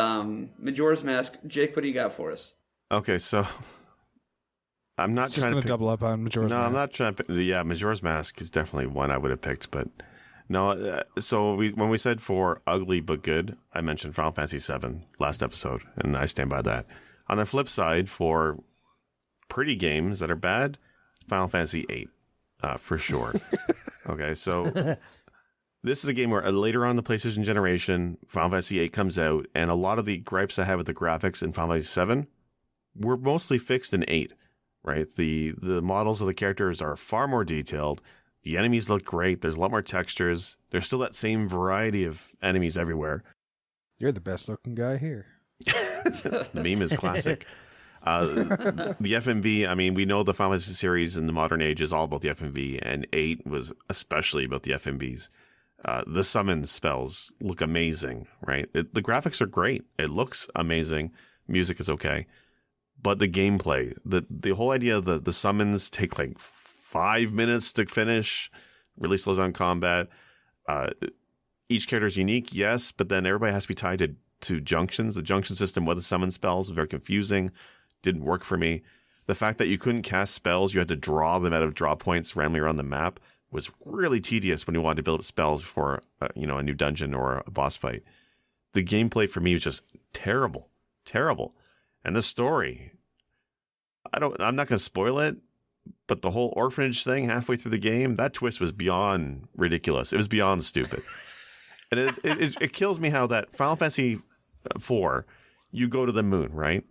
Majora's Mask. Jake, what do you got for us? Okay, so... I'm not trying to double up on Majora's Mask. No, I'm not trying to... Yeah, Majora's Mask is definitely one I would have picked, but... No, so when we said for ugly but good, I mentioned Final Fantasy VII last episode, and I stand by that. On the flip side, for pretty games that are bad, Final Fantasy VIII, for sure. Okay, so this is a game where later on in the PlayStation generation, Final Fantasy VIII comes out, and a lot of the gripes I had with the graphics in Final Fantasy VII were mostly fixed in 8, right? The models of the characters are far more detailed. The enemies look great. There's a lot more textures. There's still that same variety of enemies everywhere. You're the best looking guy here. The meme is classic. The FMV, I mean, we know the Final Fantasy series in the modern age is all about the FMV, and 8 was especially about the FMVs. The summon spells look amazing, right? The graphics are great. It looks amazing. Music is okay. But the gameplay, the whole idea of the summons take like 5 minutes to finish, really slows down combat. Each character is unique, yes, but then everybody has to be tied to junctions. The junction system with the summon spells is very confusing. Didn't work for me. The fact that you couldn't cast spells, you had to draw them out of draw points randomly around the map was really tedious when you wanted to build up spells for a new dungeon or a boss fight. The gameplay for me was just terrible. And the story, I'm not going to spoil it, but the whole orphanage thing halfway through the game, that twist was beyond ridiculous. It was beyond stupid. And it kills me how that Final Fantasy 4, you go to the moon, right?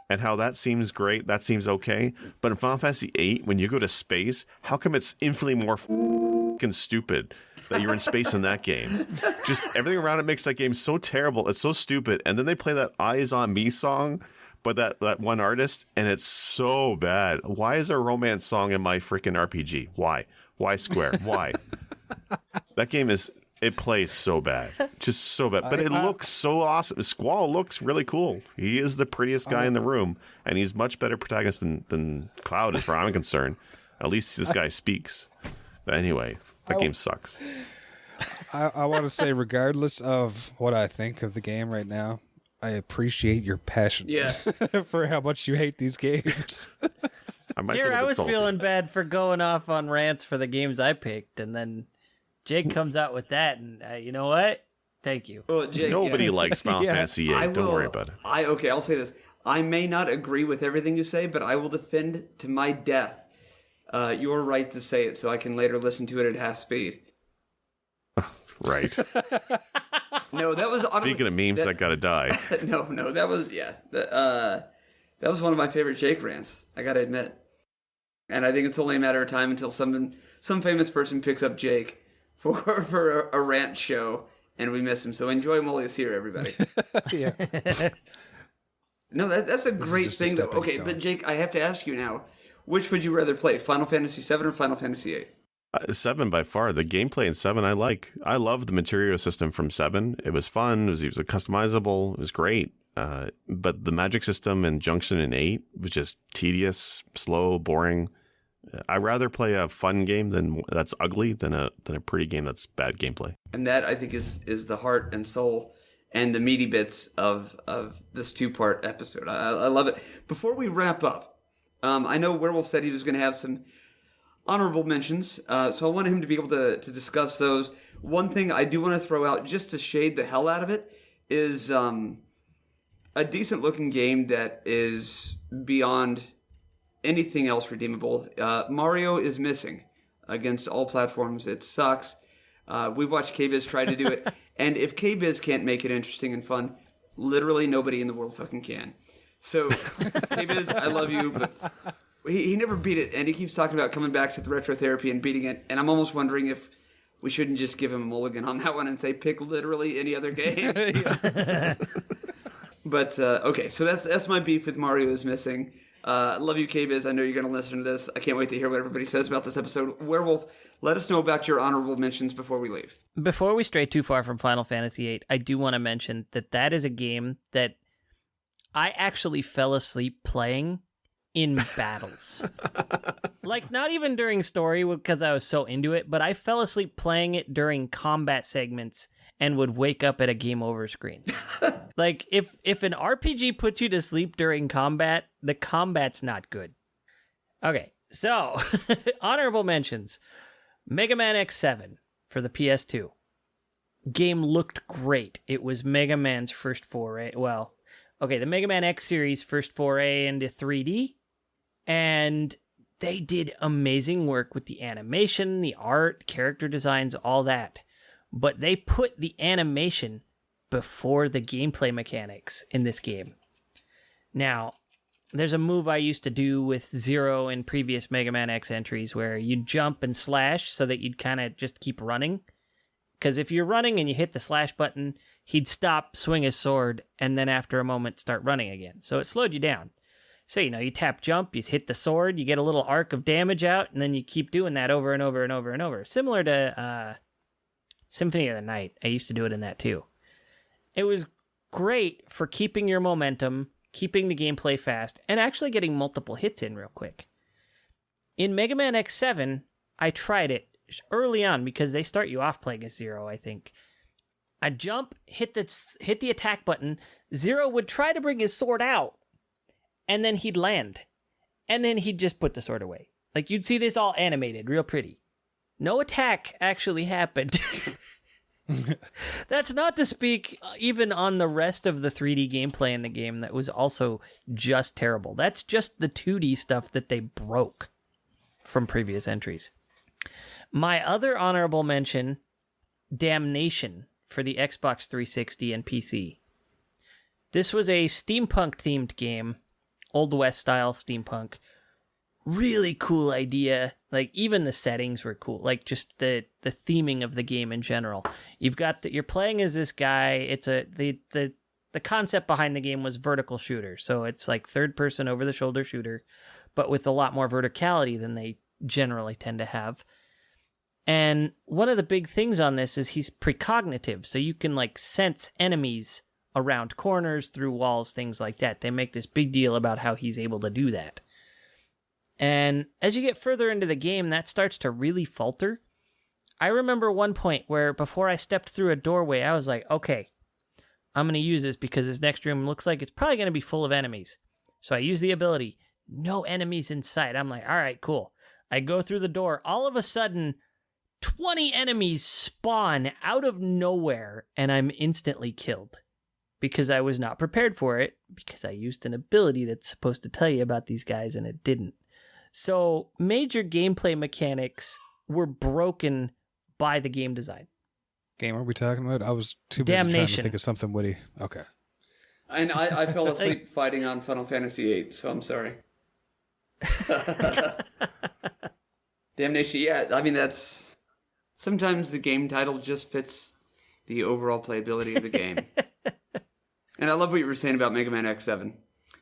And how that seems great, that seems okay. But in Final Fantasy 8, when you go to space, how come it's infinitely more fucking stupid that you're in space in that game? Just everything around it makes that game so terrible. It's so stupid. And then they play that Eyes on Me song by that one artist, and it's so bad. Why is there a romance song in my freaking RPG? Why? Why Square? Why? That game it plays so bad. Just so bad. But it looks so awesome. Squall looks really cool. He is the prettiest guy in the room, and he's much better protagonist than Cloud, as far as I'm concerned. At least this guy speaks. But anyway, that game sucks. I want to say, regardless of what I think of the game right now, I appreciate your passion for how much you hate these games. I was feeling bad for going off on rants for the games I picked, and then Jake comes out with that, and you know what? Thank you. Well, Jake, nobody likes Final Fantasy VIII. Don't worry about it. I'll say this. I may not agree with everything you say, but I will defend to my death your right to say it so I can later listen to it at half speed. Right. No, that was... Speaking of memes that gotta die. No, that was... Yeah. That was one of my favorite Jake rants, I gotta admit. And I think it's only a matter of time until some famous person picks up Jake for a rant show, and we miss him. So enjoy him while he's here, everybody. Yeah. No, that's a great thing, though. Okay, but Jake, I have to ask you now, which would you rather play, Final Fantasy VII or Final Fantasy VIII? 7 by far. The gameplay in 7 I like. I love the material system from 7. It was fun. It was customizable. It was great. But the magic system and Junction in 8 was just tedious, slow, boring. I'd rather play a fun game that's ugly than a pretty game that's bad gameplay. And that, I think, is the heart and soul and the meaty bits of this 2-part episode. I love it. Before we wrap up, I know Werewolf said he was going to have some honorable mentions, so I wanted him to be able to discuss those. One thing I do want to throw out, just to shade the hell out of it, is a decent-looking game that is beyond anything else redeemable. Mario is missing against all platforms. It sucks. We watched K-Biz try to do it, and if K-Biz can't make it interesting and fun, literally nobody in the world fucking can. So, K-Biz, I love you, but he never beat it, and he keeps talking about coming back to the retro therapy and beating it, and I'm almost wondering if we shouldn't just give him a mulligan on that one and say pick literally any other game. But, okay, so that's my beef with Mario is missing. Love you, K-Biz. I know you're going to listen to this. I can't wait to hear what everybody says about this episode. Werewolf, let us know about your honorable mentions before we leave. Before we stray too far from Final Fantasy VIII, I do want to mention that is a game that I actually fell asleep playing in battles. Like, not even during story because I was so into it, but I fell asleep playing it during combat segments and would wake up at a game over screen. Like, if an RPG puts you to sleep during combat, the combat's not good. Okay, so, honorable mentions. Mega Man X7 for the PS2. Game looked great. It was Mega Man's first foray. Well, okay, the Mega Man X series first foray into 3D. And they did amazing work with the animation, the art, character designs, all that. But they put the animation before the gameplay mechanics in this game. Now, there's a move I used to do with Zero in previous Mega Man X entries where you'd jump and slash so that you'd kind of just keep running. Because if you're running and you hit the slash button, he'd stop, swing his sword, and then after a moment start running again. So it slowed you down. So, you tap jump, you hit the sword, you get a little arc of damage out, and then you keep doing that over and over and over and over. Similar to Symphony of the Night. I used to do it in that too. It was great for keeping your momentum, keeping the gameplay fast, and actually getting multiple hits in real quick. In Mega Man X7, I tried it early on because they start you off playing as Zero, I think. I'd jump, hit the attack button, Zero would try to bring his sword out, and then he'd land. And then he'd just put the sword away. Like, you'd see this all animated, real pretty. No attack actually happened. That's not to speak even on the rest of the 3D gameplay in the game that was also just terrible. That's just the 2D stuff that they broke from previous entries. My other honorable mention, Damnation for the Xbox 360 and PC. This was a steampunk-themed game, Old West style steampunk. Really cool idea. Like, even the settings were cool. Like, just the theming of the game in general. You're playing as this guy. It's the concept behind the game was vertical shooter. So it's like third-person over-the-shoulder shooter, but with a lot more verticality than they generally tend to have. And one of the big things on this is he's precognitive, so you can like sense enemies around corners, through walls, things like that. They make this big deal about how he's able to do that. And as you get further into the game, that starts to really falter. I remember one point where before I stepped through a doorway, I was like, okay, I'm going to use this because this next room looks like it's probably going to be full of enemies. So I use the ability, no enemies in sight. I'm like, all right, cool. I go through the door. All of a sudden, 20 enemies spawn out of nowhere, and I'm instantly killed. Because I was not prepared for it, because I used an ability that's supposed to tell you about these guys, and it didn't. So, major gameplay mechanics were broken by the game design. Game are we talking about? I was too busy trying to Damnation. think of something witty. Okay. And I fell asleep fighting on Final Fantasy VIII, so I'm sorry. Damnation, yeah, I mean, that's... Sometimes the game title just fits the overall playability of the game. And I love what you were saying about Mega Man X7.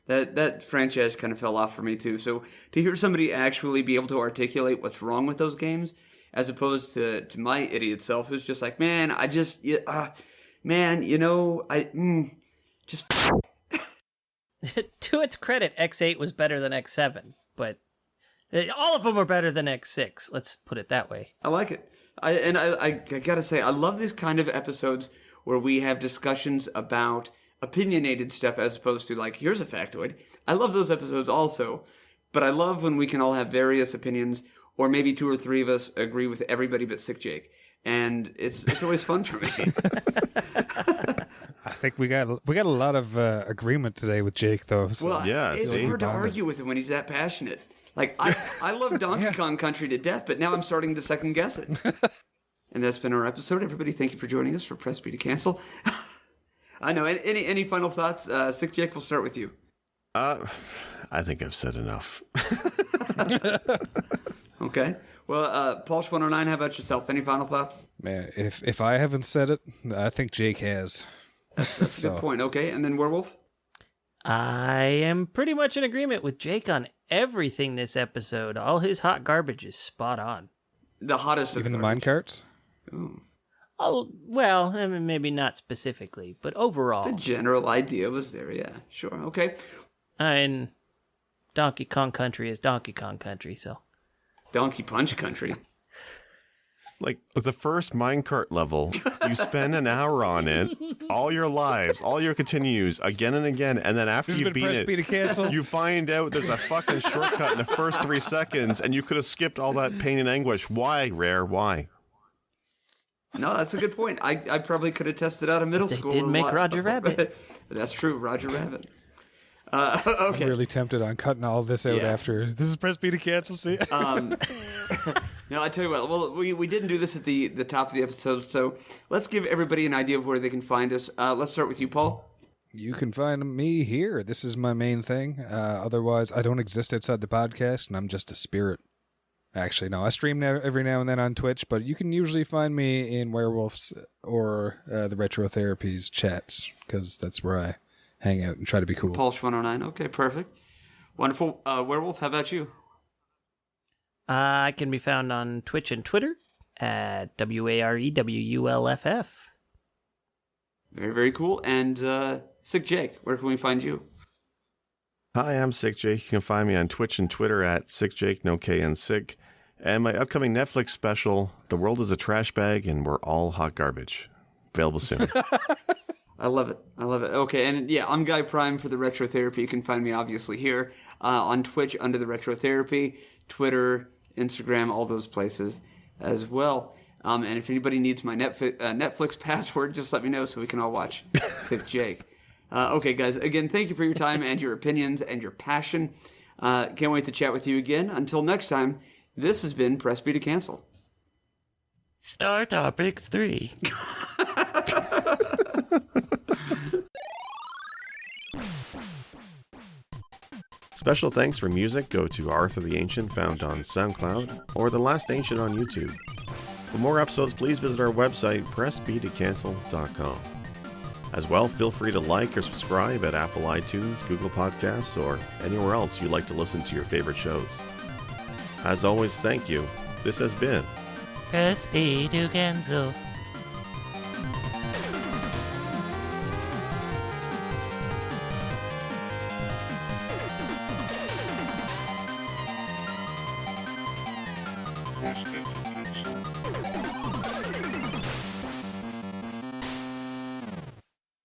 That franchise kind of fell off for me, too. So to hear somebody actually be able to articulate what's wrong with those games, as opposed to my idiot self, who's just like, man, I just... just... To its credit, X8 was better than X7, but all of them are better than X6. Let's put it that way. I like it. I gotta say, I love these kind of episodes where we have discussions about opinionated stuff as opposed to like, here's a factoid. I love those episodes also, but I love when we can all have various opinions, or maybe two or three of us agree with everybody but Sick Jake. And it's always fun for me. I think we got a lot of agreement today with Jake, though. So. Well, yeah, it's hard to argue with him when he's that passionate. Like, I love Donkey Kong Country to death, but now I'm starting to second guess it. And that's been our episode. Everybody, thank you for joining us for PressB to cancel. I know. Any final thoughts? Sick Jake, we'll start with you. I think I've said enough. Okay. Well, Paul 109, how about yourself? Any final thoughts? Man, if I haven't said it, I think Jake has. That's a good point. Okay, and then Werewolf? I am pretty much in agreement with Jake on everything this episode. All his hot garbage is spot on. The hottest Even of the minecarts? Ooh. Oh, well, I mean, maybe not specifically, but overall. The general idea was there, yeah. Sure, okay. And Donkey Kong Country is Donkey Kong Country, so. Donkey Punch Country. Like the first minecart level, you spend an hour on it, all your lives, all your continues, again and again, and then after you beat it, to cancel. you find out there's a fucking shortcut in the first 3 seconds, and you could have skipped all that pain and anguish. Why, Rare? Why? No, that's a good point. I probably could have tested out of middle school. They did a make lot Roger before. Rabbit. That's true, Roger Rabbit. Okay. I'm really tempted on cutting all this out Yeah. after. This is PressB to cancel, see? No, I tell you what. Well, we didn't do this at the top of the episode, so let's give everybody an idea of where they can find us. Let's start with you, Paul. You can find me here. This is my main thing. Otherwise, I don't exist outside the podcast, and I'm just a spirit. Actually, no, I stream every now and then on Twitch, but you can usually find me in Werewolves or the Retro Therapies chats, because that's where I hang out and try to be cool. Pulse 109. Okay, perfect. Wonderful. Werewolf, how about you? I can be found on Twitch and Twitter at WAREWULFF. Very, very cool. And Sick Jake, where can we find you? Hi, I'm Sick Jake. You can find me on Twitch and Twitter at Sick Jake, no K and Sick. And my upcoming Netflix special, The World is a Trash Bag and We're All Hot Garbage. Available soon. I love it. I love it. Okay, and yeah, I'm Guy Prime for the Retro Therapy. You can find me obviously here on Twitch under the Retro Therapy, Twitter, Instagram, all those places as well. And if anybody needs my Netflix password, just let me know so we can all watch Sick Jake. Okay, guys, again, thank you for your time and your opinions and your passion. Can't wait to chat with you again. Until next time, this has been PressB to Cancel. Star Topic 3. Special thanks for music go to Arthur the Ancient, found on SoundCloud, or The Last Ancient on YouTube. For more episodes, please visit our website, PressB2Cancel.com. As well, feel free to like or subscribe at Apple iTunes, Google Podcasts, or anywhere else you like to listen to your favorite shows. As always, thank you. This has been PressB to Cancel. PressB to